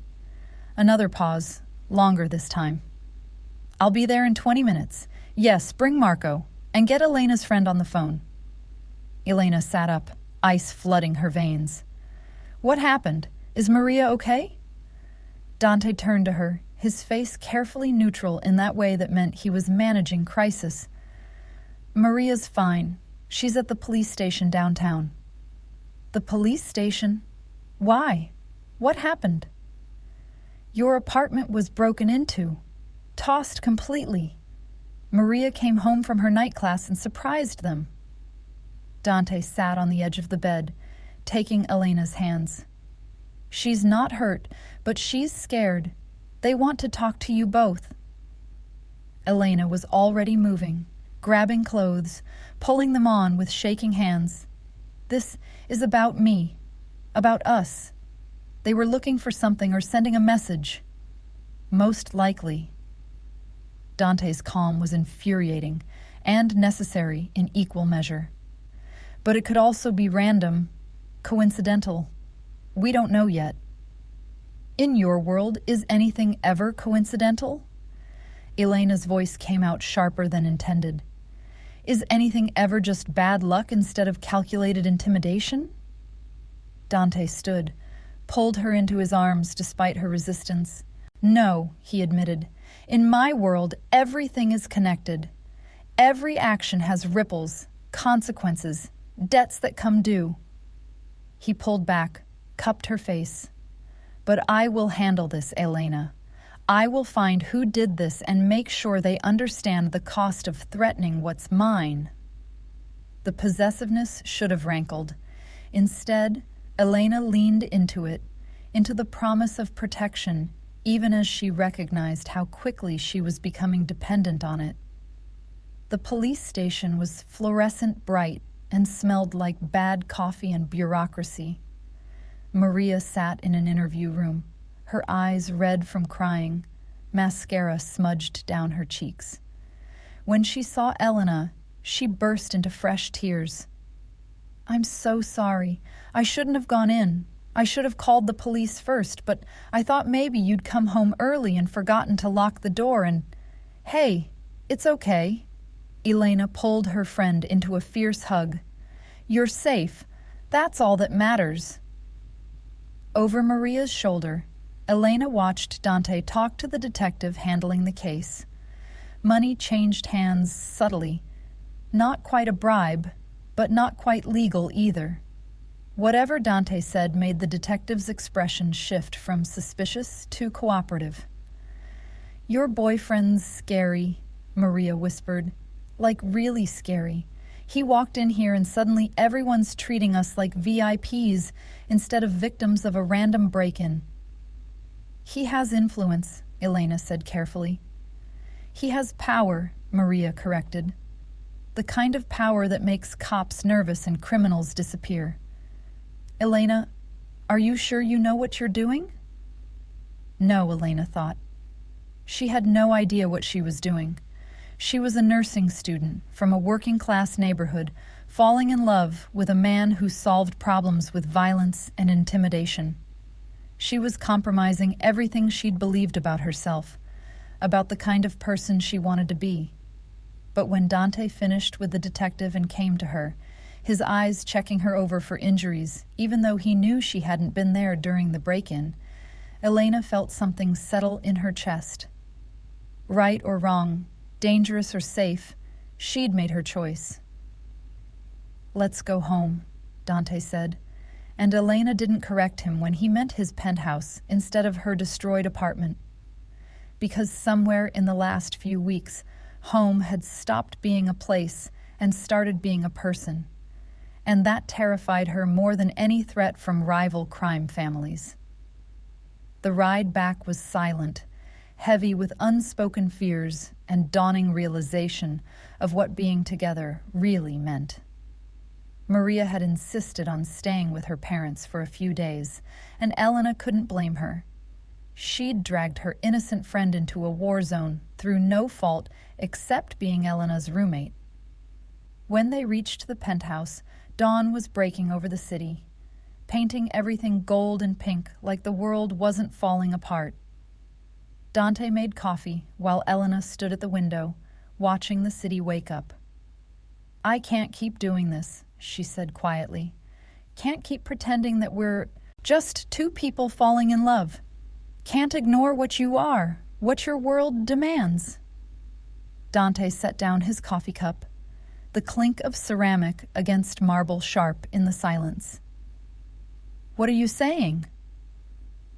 Another pause, longer this time. "I'll be there in 20 minutes. Yes, bring Marco, and get Elena's friend on the phone." Elena sat up, ice flooding her veins. "What happened? Is Maria okay?" Dante turned to her, his face carefully neutral in that way that meant he was managing crisis. "Maria's fine. She's at the police station downtown." "The police station? Why? What happened?" "Your apartment was broken into, tossed completely. Maria came home from her night class and surprised them." Dante sat on the edge of the bed, taking Elena's hands. "She's not hurt, but she's scared. They want to talk to you both." Elena was already moving, grabbing clothes, pulling them on with shaking hands. "This is about me, about us. They were looking for something or sending a message. Most likely." Dante's calm was infuriating and necessary in equal measure. But it could also be random, coincidental. We don't know yet. "In your world, is anything ever coincidental?" Elena's voice came out sharper than intended. "Is anything ever just bad luck instead of calculated intimidation?" Dante stood, pulled her into his arms despite her resistance. "No," he admitted. "In my world, everything is connected. Every action has ripples, consequences, debts that come due." He pulled back, cupped her face. "But I will handle this, Elena. I will find who did this and make sure they understand the cost of threatening what's mine." The possessiveness should have rankled. Instead, Elena leaned into it, into the promise of protection, even as she recognized how quickly she was becoming dependent on it. The police station was fluorescent bright and smelled like bad coffee and bureaucracy. Maria sat in an interview room, her eyes red from crying, mascara smudged down her cheeks. When she saw Elena, she burst into fresh tears. "I'm so sorry. I shouldn't have gone in. I should have called the police first, but I thought maybe you'd come home early and forgotten to lock the door and—" "Hey, it's okay." Elena pulled her friend into a fierce hug. "You're safe. That's all that matters." Over Maria's shoulder, Elena watched Dante talk to the detective handling the case. Money changed hands subtly. Not quite a bribe, but not quite legal either. Whatever Dante said made the detective's expression shift from suspicious to cooperative. "Your boyfriend's scary," Maria whispered. "Like really scary. He walked in here and suddenly everyone's treating us like VIPs instead of victims of a random break-in." "He has influence," Elena said carefully. "He has power," Maria corrected. "The kind of power that makes cops nervous and criminals disappear." "Elena, are you sure you know what you're doing?" No, Elena thought. She had no idea what she was doing. She was a nursing student from a working-class neighborhood, falling in love with a man who solved problems with violence and intimidation. She was compromising everything she'd believed about herself, about the kind of person she wanted to be. But when Dante finished with the detective and came to her, his eyes checking her over for injuries, even though he knew she hadn't been there during the break-in. Elena felt something settle in her chest. Right or wrong, dangerous or safe, she'd made her choice. "Let's go home," Dante said, and Elena didn't correct him when he meant his penthouse instead of her destroyed apartment. Because somewhere in the last few weeks, home had stopped being a place and started being a person, and that terrified her more than any threat from rival crime families. The ride back was silent, heavy with unspoken fears and dawning realization of what being together really meant. Maria had insisted on staying with her parents for a few days, and Elena couldn't blame her. She'd dragged her innocent friend into a war zone through no fault except being Elena's roommate. When they reached the penthouse, dawn was breaking over the city, painting everything gold and pink like the world wasn't falling apart. Dante made coffee while Elena stood at the window, watching the city wake up. "I can't keep doing this," she said quietly. "Can't keep pretending that we're just two people falling in love. Can't ignore what you are, what your world demands." Dante set down his coffee cup, the clink of ceramic against marble sharp in the silence. "What are you saying?"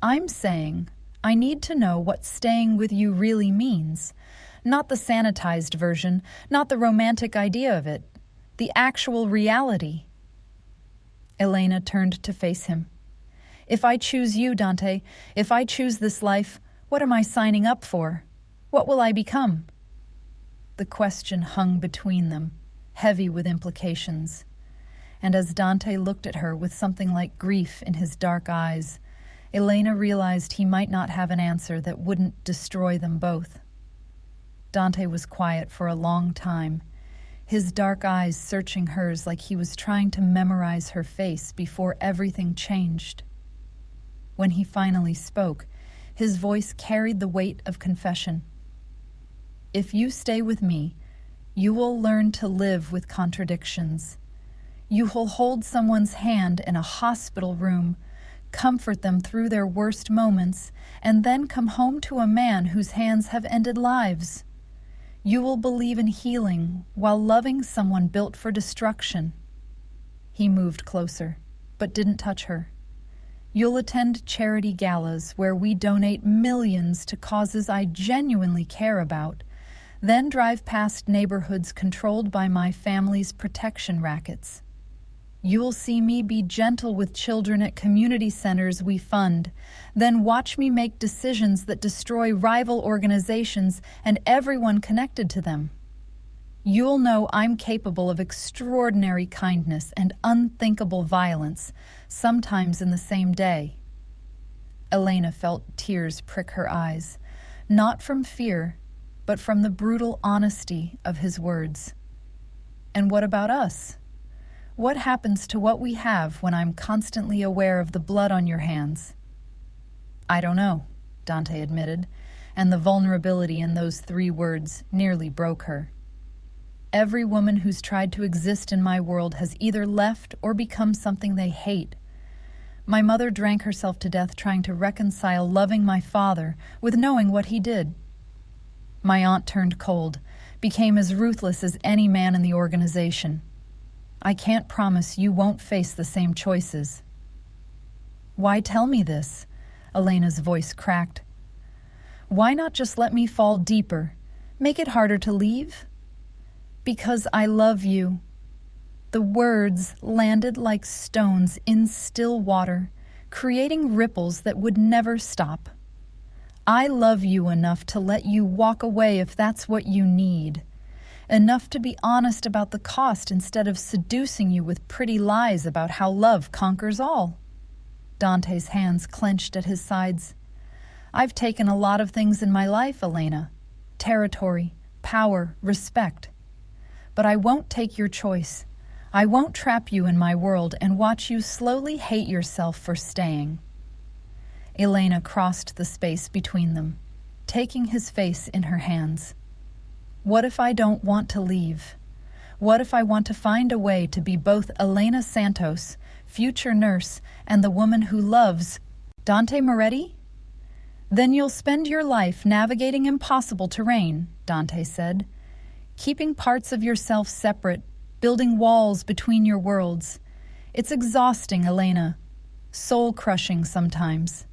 "I'm saying I need to know what staying with you really means. Not the sanitized version, not the romantic idea of it. The actual reality." Elena turned to face him. "If I choose you, Dante, if I choose this life, what am I signing up for? What will I become?" The question hung between them, heavy with implications. And as Dante looked at her with something like grief in his dark eyes, Elena realized he might not have an answer that wouldn't destroy them both. Dante was quiet for a long time, his dark eyes searching hers like he was trying to memorize her face before everything changed. When he finally spoke, his voice carried the weight of confession. "If you stay with me, you will learn to live with contradictions. You will hold someone's hand in a hospital room, comfort them through their worst moments, and then come home to a man whose hands have ended lives. You will believe in healing while loving someone built for destruction." He moved closer, but didn't touch her. "You'll attend charity galas where we donate millions to causes I genuinely care about, then drive past neighborhoods controlled by my family's protection rackets. You'll see me be gentle with children at community centers we fund, then watch me make decisions that destroy rival organizations and everyone connected to them. You'll know I'm capable of extraordinary kindness and unthinkable violence, sometimes in the same day." Elena felt tears prick her eyes, not from fear, but from the brutal honesty of his words. "And what about us? What happens to what we have when I'm constantly aware of the blood on your hands?" "I don't know," Dante admitted, and the vulnerability in those 3 words nearly broke her. "Every woman who's tried to exist in my world has either left or become something they hate. My mother drank herself to death trying to reconcile loving my father with knowing what he did. My aunt turned cold, became as ruthless as any man in the organization. I can't promise you won't face the same choices." "Why tell me this?" Elena's voice cracked. "Why not just let me fall deeper? Make it harder to leave?" "Because I love you." The words landed like stones in still water, creating ripples that would never stop. "I love you enough to let you walk away if that's what you need. Enough to be honest about the cost instead of seducing you with pretty lies about how love conquers all." Dante's hands clenched at his sides. "I've taken a lot of things in my life, Elena. Territory, power, respect. But I won't take your choice. I won't trap you in my world and watch you slowly hate yourself for staying." Elena crossed the space between them, taking his face in her hands. "What if I don't want to leave? What if I want to find a way to be both Elena Santos, future nurse, and the woman who loves Dante Moretti? Then you'll spend your life navigating impossible terrain, Dante said, keeping parts of yourself separate, building walls between your worlds. It's exhausting, Elena. Soul-crushing sometimes.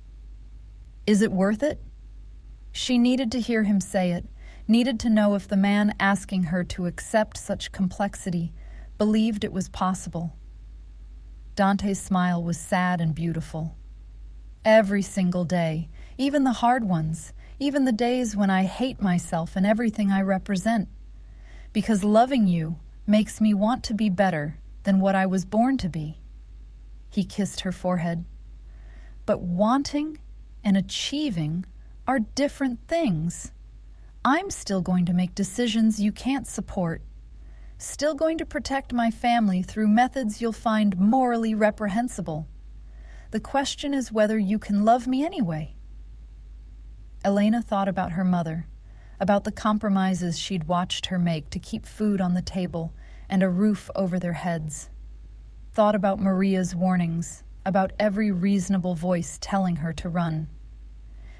Is it worth it? She needed to hear him say it, needed to know if the man asking her to accept such complexity believed it was possible. Dante's smile was sad and beautiful. Every single day, even the hard ones, even the days when I hate myself and everything I represent. Because loving you makes me want to be better than what I was born to be. He kissed her forehead. But wanting and achieving are different things. I'm still going to make decisions you can't support. Still going to protect my family through methods you'll find morally reprehensible. The question is whether you can love me anyway. Elena thought about her mother, about the compromises she'd watched her make to keep food on the table and a roof over their heads. Thought about Maria's warnings, about every reasonable voice telling her to run.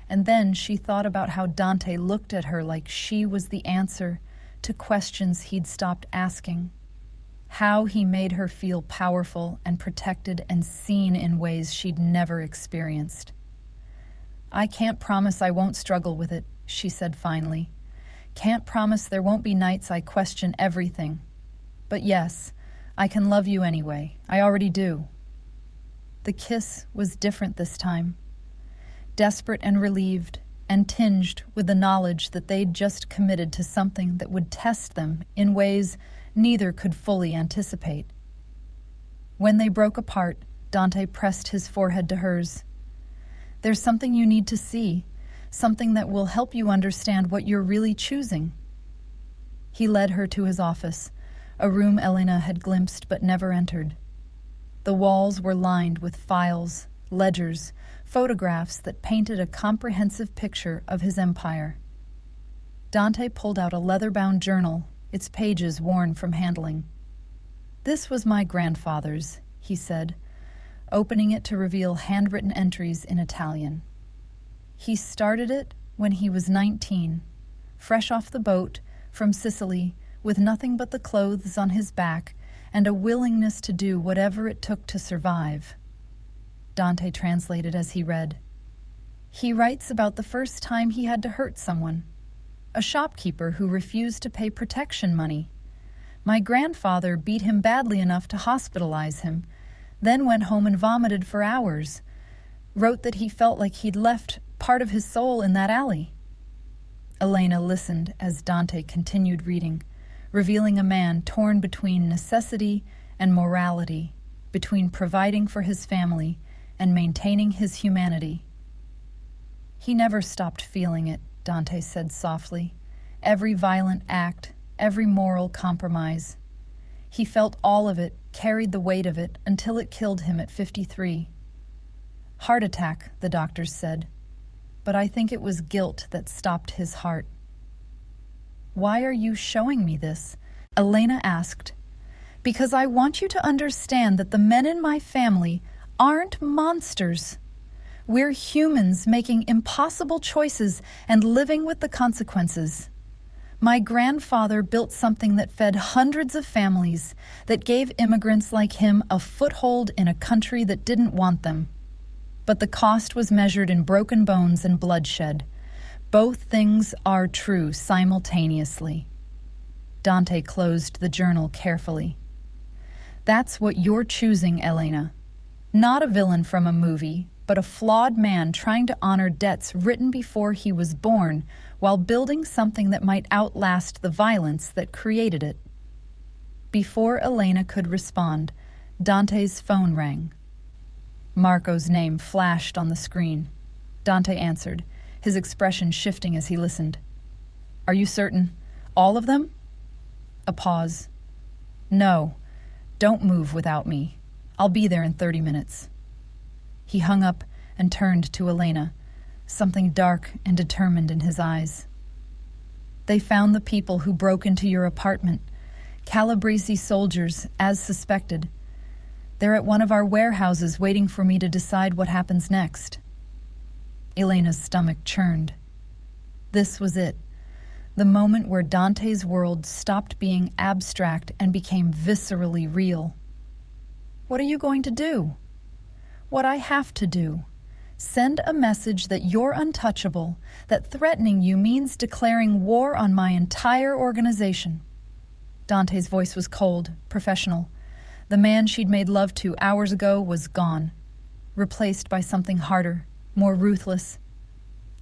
And then she thought about how Dante looked at her like she was the answer to questions he'd stopped asking. How he made her feel powerful and protected and seen in ways she'd never experienced. I can't promise I won't struggle with it, she said finally. Can't promise there won't be nights I question everything. But yes, I can love you anyway. I already do. The kiss was different this time. Desperate and relieved, and tinged with the knowledge that they'd just committed to something that would test them in ways neither could fully anticipate. When they broke apart, Dante pressed his forehead to hers. There's something you need to see, something that will help you understand what you're really choosing. He led her to his office, a room Elena had glimpsed but never entered. The walls were lined with files, ledgers, photographs that painted a comprehensive picture of his empire. Dante pulled out a leather-bound journal, its pages worn from handling. This was my grandfather's, he said, opening it to reveal handwritten entries in Italian. He started it when he was 19, fresh off the boat from Sicily, with nothing but the clothes on his back and a willingness to do whatever it took to survive. Dante translated as he read. He writes about the first time he had to hurt someone, a shopkeeper who refused to pay protection money. My grandfather beat him badly enough to hospitalize him, then went home and vomited for hours. Wrote that he felt like he'd left part of his soul in that alley. Elena listened as Dante continued reading, revealing a man torn between necessity and morality, between providing for his family and maintaining his humanity. He never stopped feeling it, Dante said softly. Every violent act, every moral compromise. He felt all of it, carried the weight of it, until it killed him at 53. Heart attack, the doctors said. But I think it was guilt that stopped his heart. Why are you showing me this? Elena asked. Because I want you to understand that the men in my family aren't monsters. We're humans making impossible choices and living with the consequences. My grandfather built something that fed hundreds of families, that gave immigrants like him a foothold in a country that didn't want them. But the cost was measured in broken bones and bloodshed. Both things are true simultaneously. Dante closed the journal carefully. That's what you're choosing, Elena. Not a villain from a movie, but a flawed man trying to honor debts written before he was born while building something that might outlast the violence that created it. Before Elena could respond, Dante's phone rang. Marco's name flashed on the screen. Dante answered, his expression shifting as he listened. Are you certain? All of them? A pause. No, don't move without me. I'll be there in 30 minutes. He hung up and turned to Elena, something dark and determined in his eyes. They found the people who broke into your apartment, Calabrese soldiers, as suspected. They're at one of our warehouses waiting for me to decide what happens next. Elena's stomach churned. This was it. The moment where Dante's world stopped being abstract and became viscerally real. What are you going to do? What I have to do. Send a message that you're untouchable, that threatening you means declaring war on my entire organization. Dante's voice was cold, professional. The man she'd made love to hours ago was gone, replaced by something harder, more ruthless.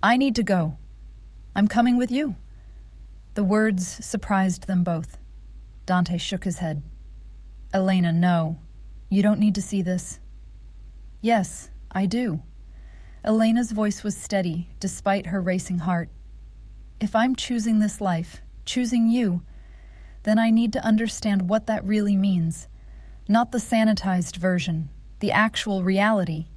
I need to go. I'm coming with you. The words surprised them both. Dante shook his head. Elena, no. You don't need to see this. Yes, I do. Elena's voice was steady, despite her racing heart. If I'm choosing this life, choosing you, then I need to understand what that really means. Not the sanitized version, the actual reality.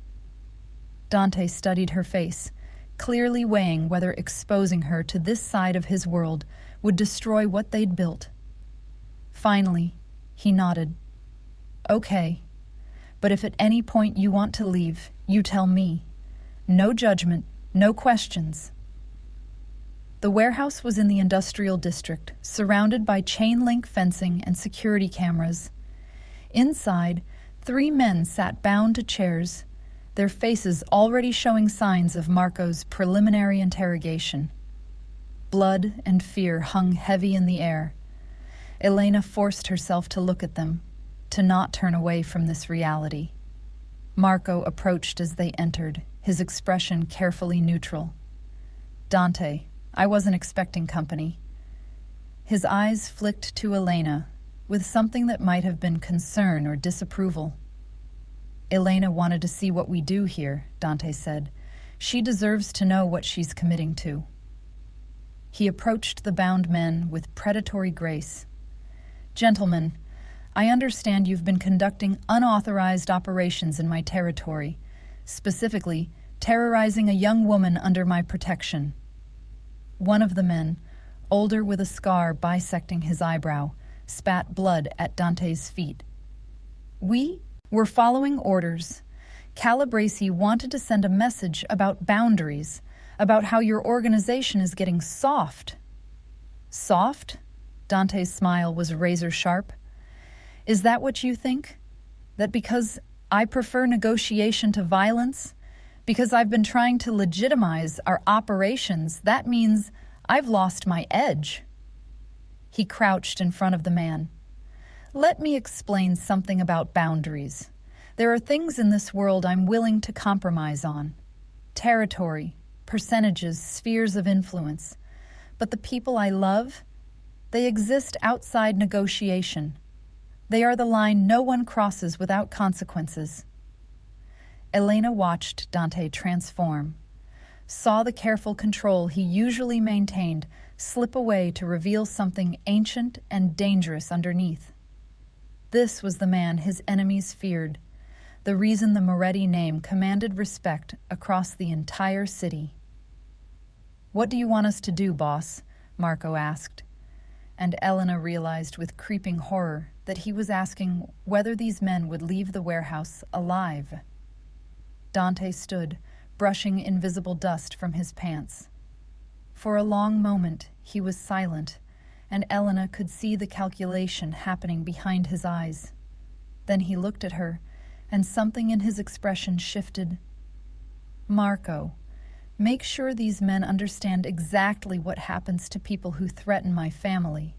Dante studied her face, clearly weighing whether exposing her to this side of his world would destroy what they'd built. Finally, he nodded. Okay, but if at any point you want to leave, you tell me. No judgment, no questions. The warehouse was in the industrial district, surrounded by chain-link fencing and security cameras. Inside, 3 men sat bound to chairs, their faces already showing signs of Marco's preliminary interrogation. Blood and fear hung heavy in the air. Elena forced herself to look at them, to not turn away from this reality. Marco approached as they entered, his expression carefully neutral. Dante, I wasn't expecting company. His eyes flicked to Elena, with something that might have been concern or disapproval. Elena wanted to see what we do here, Dante said. She deserves to know what she's committing to. He approached the bound men with predatory grace. Gentlemen, I understand you've been conducting unauthorized operations in my territory, specifically terrorizing a young woman under my protection. One of the men, older with a scar bisecting his eyebrow, spat blood at Dante's feet. We were following orders. Calabrese wanted to send a message about boundaries, about how your organization is getting soft. Soft? Dante's smile was razor sharp. Is that what you think? That because I prefer negotiation to violence, because I've been trying to legitimize our operations, that means I've lost my edge? He crouched in front of the man. Let me explain something about boundaries. There are things in this world I'm willing to compromise on. Territory, percentages, spheres of influence. But the people I love, they exist outside negotiation. They are the line no one crosses without consequences. Elena watched Dante transform, saw the careful control he usually maintained slip away to reveal something ancient and dangerous underneath. This was the man his enemies feared, the reason the Moretti name commanded respect across the entire city. What do you want us to do, boss? Marco asked, and Elena realized with creeping horror that he was asking whether these men would leave the warehouse alive. Dante stood, brushing invisible dust from his pants. For a long moment, he was silent, and Elena could see the calculation happening behind his eyes. Then he looked at her, and something in his expression shifted. Marco, make sure these men understand exactly what happens to people who threaten my family.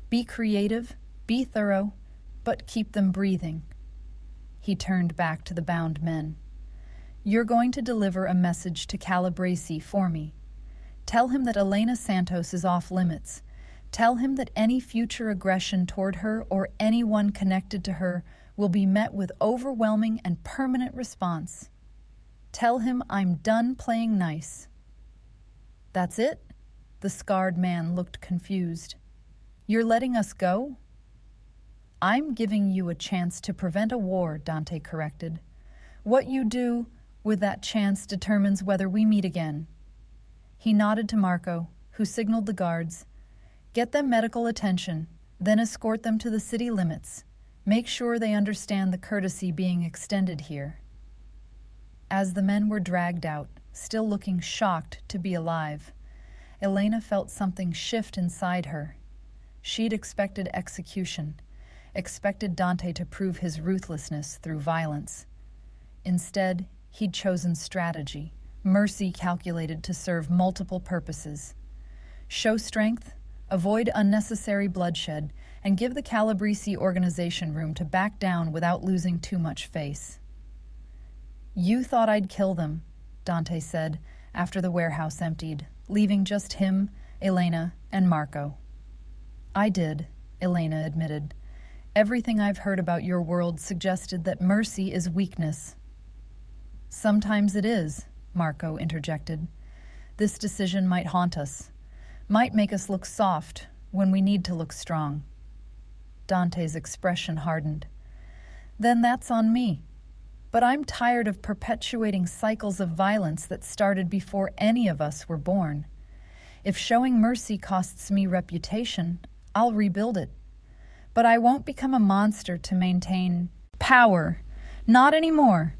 Be creative, be thorough, but keep them breathing. He turned back to the bound men. You're going to deliver a message to Calabrese for me. Tell him that Elena Santos is off limits. Tell him that any future aggression toward her or anyone connected to her will be met with overwhelming and permanent response. Tell him I'm done playing nice. That's it? The scarred man looked confused. You're letting us go? I'm giving you a chance to prevent a war, Dante corrected. What you do with that chance determines whether we meet again. He nodded to Marco, who signaled the guards. Get them medical attention. Then escort them to the city limits. Make sure they understand the courtesy being extended here." As the men were dragged out, still looking shocked to be alive, Elena felt something shift inside her. She'd expected execution, expected Dante to prove his ruthlessness through violence. Instead, he'd chosen strategy, mercy calculated to serve multiple purposes. Show strength, avoid unnecessary bloodshed, and give the Calabrese organization room to back down without losing too much face. "You thought I'd kill them," Dante said after the warehouse emptied, leaving just him, Elena, and Marco. "I did," Elena admitted. "Everything I've heard about your world suggested that mercy is weakness." "Sometimes it is," Marco interjected. "This decision might haunt us, might make us look soft when we need to look strong." Dante's expression hardened. "Then that's on me. But I'm tired of perpetuating cycles of violence that started before any of us were born. If showing mercy costs me reputation, I'll rebuild it. But I won't become a monster to maintain power. Not anymore."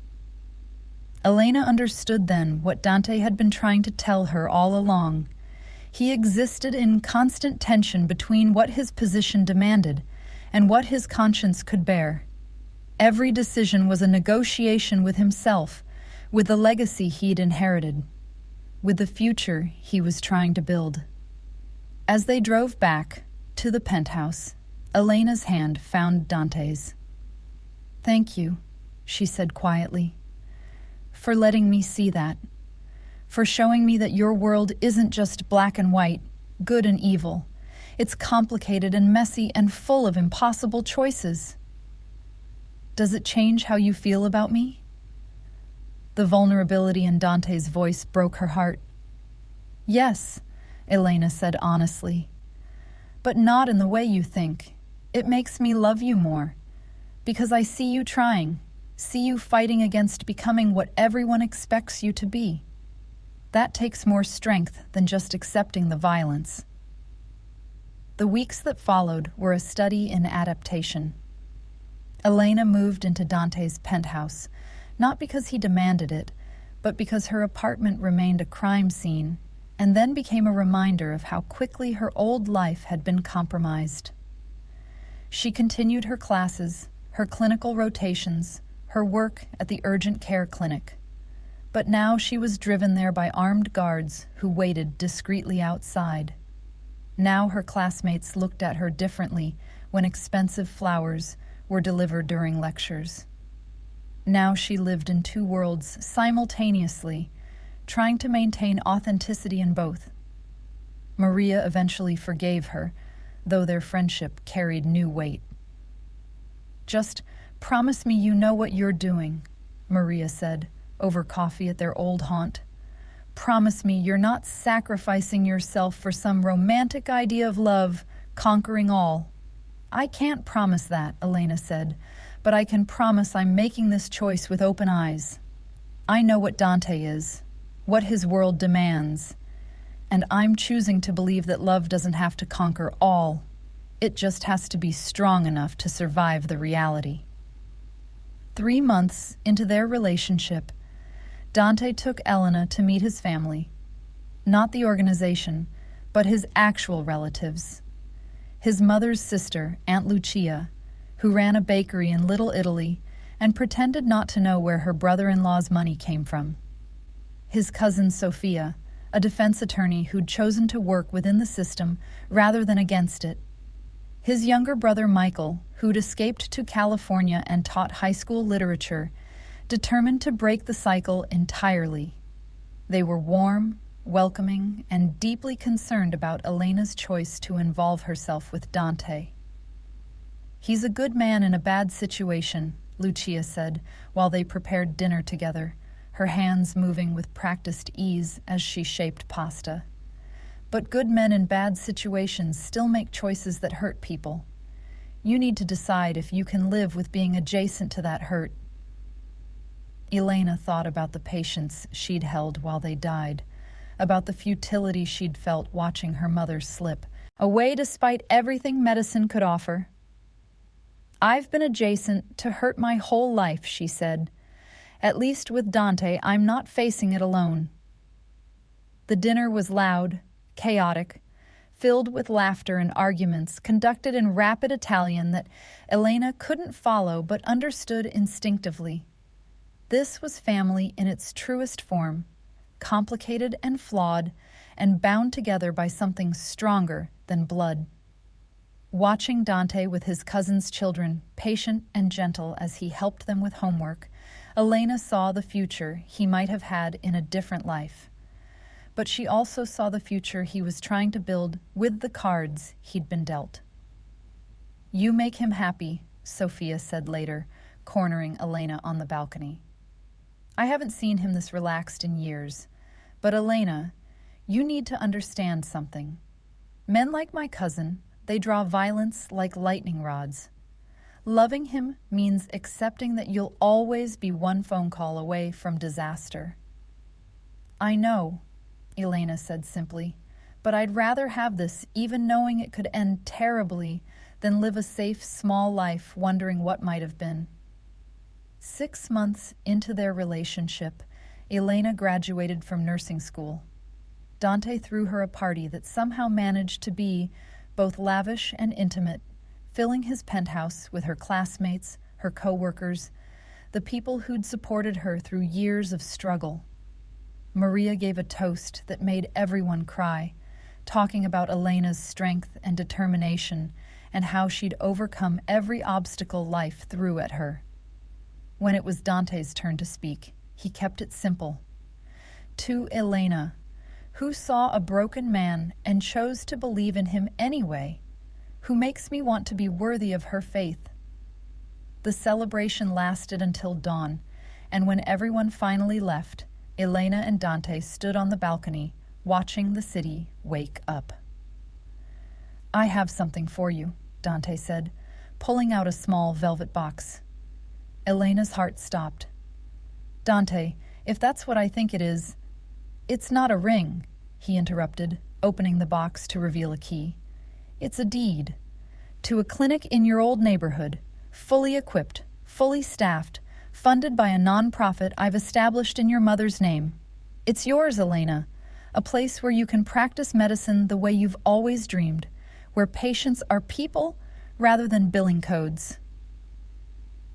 Elena understood then what Dante had been trying to tell her all along. He existed in constant tension between what his position demanded and what his conscience could bear. Every decision was a negotiation with himself, with the legacy he'd inherited, with the future he was trying to build. As they drove back to the penthouse, Elena's hand found Dante's. "Thank you," she said quietly, "for letting me see that, for showing me that your world isn't just black and white, good and evil. It's complicated and messy and full of impossible choices. Does it change how you feel about me?" The vulnerability in Dante's voice broke her heart. "Yes," Elena said honestly, "but not in the way you think. It makes me love you more, because I see you trying, see you fighting against becoming what everyone expects you to be. That takes more strength than just accepting the violence." The weeks that followed were a study in adaptation. Elena moved into Dante's penthouse, not because he demanded it, but because her apartment remained a crime scene, and then became a reminder of how quickly her old life had been compromised. She continued her classes, her clinical rotations, her work at the urgent care clinic. But now she was driven there by armed guards who waited discreetly outside. Now her classmates looked at her differently when expensive flowers were delivered during lectures. Now she lived in two worlds simultaneously, trying to maintain authenticity in both. Maria eventually forgave her, though their friendship carried new weight. "Just promise me you know what you're doing," Maria said, over coffee at their old haunt. "Promise me you're not sacrificing yourself for some romantic idea of love, conquering all." "I can't promise that," Elena said, "but I can promise I'm making this choice with open eyes. I know what Dante is, what his world demands, and I'm choosing to believe that love doesn't have to conquer all. It just has to be strong enough to survive the reality." 3 months into their relationship, Dante took Elena to meet his family. Not the organization, but his actual relatives. His mother's sister, Aunt Lucia, who ran a bakery in Little Italy and pretended not to know where her brother-in-law's money came from. His cousin Sophia, a defense attorney who'd chosen to work within the system rather than against it. His younger brother Michael, who'd escaped to California and taught high school literature, determined to break the cycle entirely. They were warm, welcoming, and deeply concerned about Elena's choice to involve herself with Dante. "He's a good man in a bad situation," Lucia said while they prepared dinner together, her hands moving with practiced ease as she shaped pasta. "But good men in bad situations still make choices that hurt people. You need to decide if you can live with being adjacent to that hurt." Elena thought about the patience she'd held while they died, about the futility she'd felt watching her mother slip, away despite everything medicine could offer. "I've been adjacent to hurt my whole life," she said. "At least with Dante, I'm not facing it alone." The dinner was loud, chaotic, filled with laughter and arguments conducted in rapid Italian that Elena couldn't follow but understood instinctively. This was family in its truest form, complicated and flawed, and bound together by something stronger than blood. Watching Dante with his cousin's children, patient and gentle as he helped them with homework, Elena saw the future he might have had in a different life. But she also saw the future he was trying to build with the cards he'd been dealt. "You make him happy," Sophia said later, cornering Elena on the balcony. "I haven't seen him this relaxed in years. But Elena, you need to understand something. Men like my cousin, they draw violence like lightning rods. Loving him means accepting that you'll always be one phone call away from disaster." "I know," Elena said simply, "but I'd rather have this, even knowing it could end terribly, than live a safe, small life wondering what might have been." 6 months into their relationship, Elena graduated from nursing school. Dante threw her a party that somehow managed to be both lavish and intimate, filling his penthouse with her classmates, her co-workers, the people who'd supported her through years of struggle. Maria gave a toast that made everyone cry, talking about Elena's strength and determination and how she'd overcome every obstacle life threw at her. When it was Dante's turn to speak, he kept it simple. To Elena, who saw a broken man and chose to believe in him anyway, who makes me want to be worthy of her faith. The celebration lasted until dawn, and when everyone finally left, Elena and Dante stood on the balcony, watching the city wake up. "I have something for you," Dante said, pulling out a small velvet box. Elena's heart stopped. "Dante, if that's what I think it is—" "It's not a ring," he interrupted, opening the box to reveal a key. "It's a deed. To a clinic in your old neighborhood, fully equipped, fully staffed, funded by a non-profit I've established in your mother's name. It's yours, Elena, a place where you can practice medicine the way you've always dreamed, where patients are people rather than billing codes."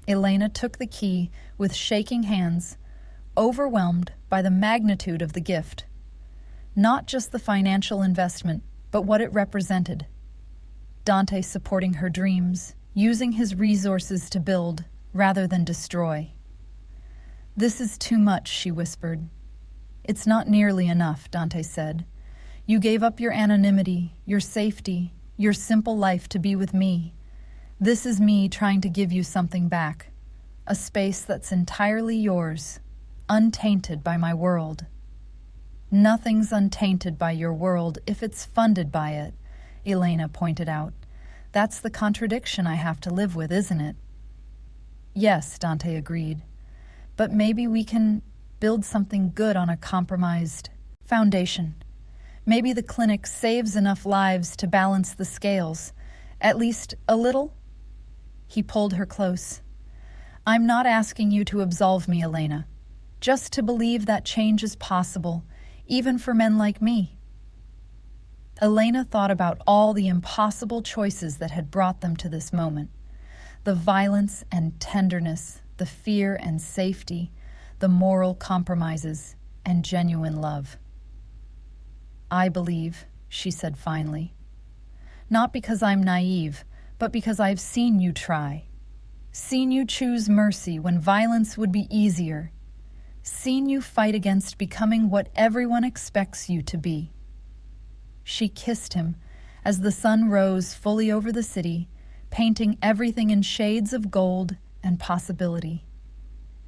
Elena took the key with shaking hands, overwhelmed by the magnitude of the gift. Not just the financial investment, but what it represented. Dante supporting her dreams, using his resources to build rather than destroy. "This is too much," she whispered. "It's not nearly enough," Dante said. "You gave up your anonymity, your safety, your simple life to be with me. This is me trying to give you something back, a space that's entirely yours, untainted by my world." "Nothing's untainted by your world if it's funded by it," Elena pointed out. "That's the contradiction I have to live with, isn't it?" "Yes," Dante agreed. "But maybe we can build something good on a compromised foundation. Maybe the clinic saves enough lives to balance the scales, at least a little." He pulled her close. "I'm not asking you to absolve me, Elena, just to believe that change is possible, even for men like me." Elena thought about all the impossible choices that had brought them to this moment. The violence and tenderness, the fear and safety, the moral compromises, and genuine love. "I believe," she said finally. "Not because I'm naive, but because I've seen you try. Seen you choose mercy when violence would be easier. Seen you fight against becoming what everyone expects you to be." She kissed him as the sun rose fully over the city, painting everything in shades of gold and possibility.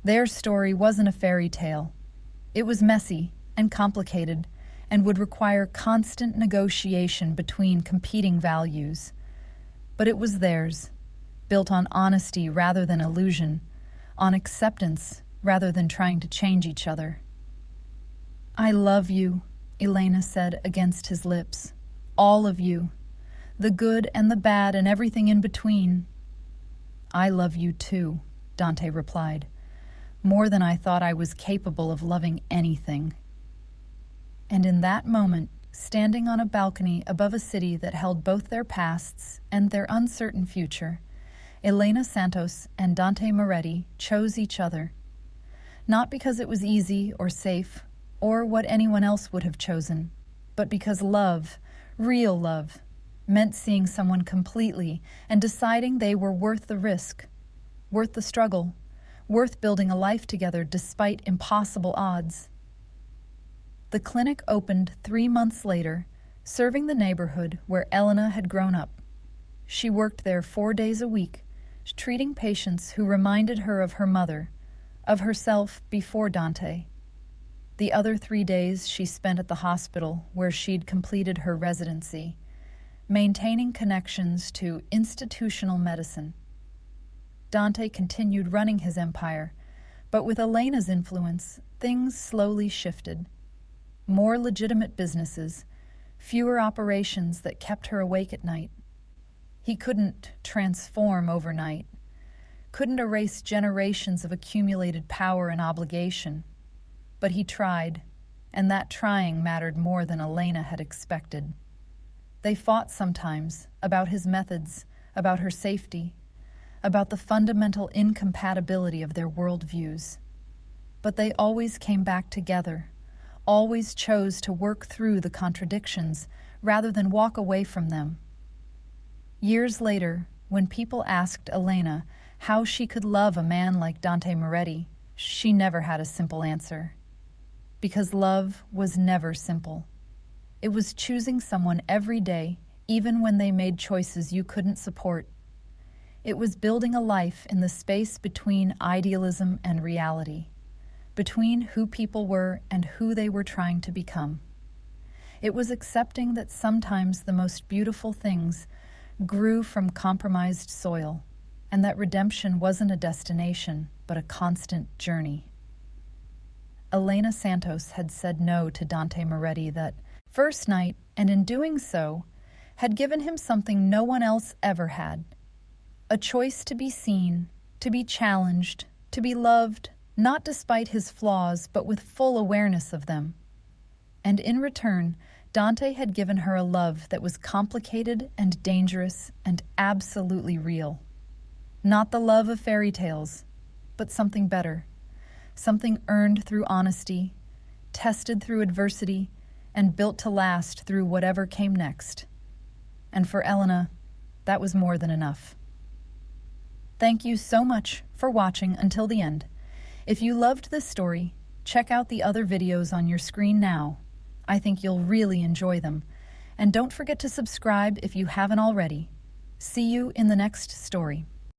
Their story wasn't a fairy tale. It was messy and complicated and would require constant negotiation between competing values. But it was theirs, built on honesty rather than illusion, on acceptance rather than trying to change each other. "I love you," Elena said against his lips. "All of you. the good and the bad and everything in between. I love you too, Dante replied, more than I thought I was capable of loving anything. And in that moment, standing on a balcony above a city that held both their pasts and their uncertain future, Elena Santos and Dante Moretti chose each other. Not because it was easy or safe or what anyone else would have chosen, but because love, real love, meant seeing someone completely and deciding they were worth the risk, worth the struggle, worth building a life together despite impossible odds. The clinic opened 3 months later, serving the neighborhood where Elena had grown up. She worked there 4 days a week, treating patients who reminded her of her mother, of herself before Dante. The other 3 days she spent at the hospital where she'd completed her residency, maintaining connections to institutional medicine. Dante continued running his empire, but with Elena's influence, things slowly shifted. More legitimate businesses, fewer operations that kept her awake at night. He couldn't transform overnight, couldn't erase generations of accumulated power and obligation. But he tried, and that trying mattered more than Elena had expected. They fought sometimes about his methods, about her safety, about the fundamental incompatibility of their worldviews. But they always came back together, always chose to work through the contradictions rather than walk away from them. Years later, when people asked Elena how she could love a man like Dante Moretti, she never had a simple answer. Because love was never simple. It was choosing someone every day, even when they made choices you couldn't support. It was building a life in the space between idealism and reality, between who people were and who they were trying to become. It was accepting that sometimes the most beautiful things grew from compromised soil, and that redemption wasn't a destination, but a constant journey. Elena Santos had said no to Dante Moretti that first night, and in doing so, had given him something no one else ever had. A choice to be seen, to be challenged, to be loved, not despite his flaws, but with full awareness of them. And in return, Dante had given her a love that was complicated and dangerous and absolutely real. Not the love of fairy tales, but something better. Something earned through honesty, tested through adversity, and built to last through whatever came next. And for Elena, that was more than enough. Thank you so much for watching until the end. If you loved this story, check out the other videos on your screen now. I think you'll really enjoy them. And don't forget to subscribe if you haven't already. See you in the next story.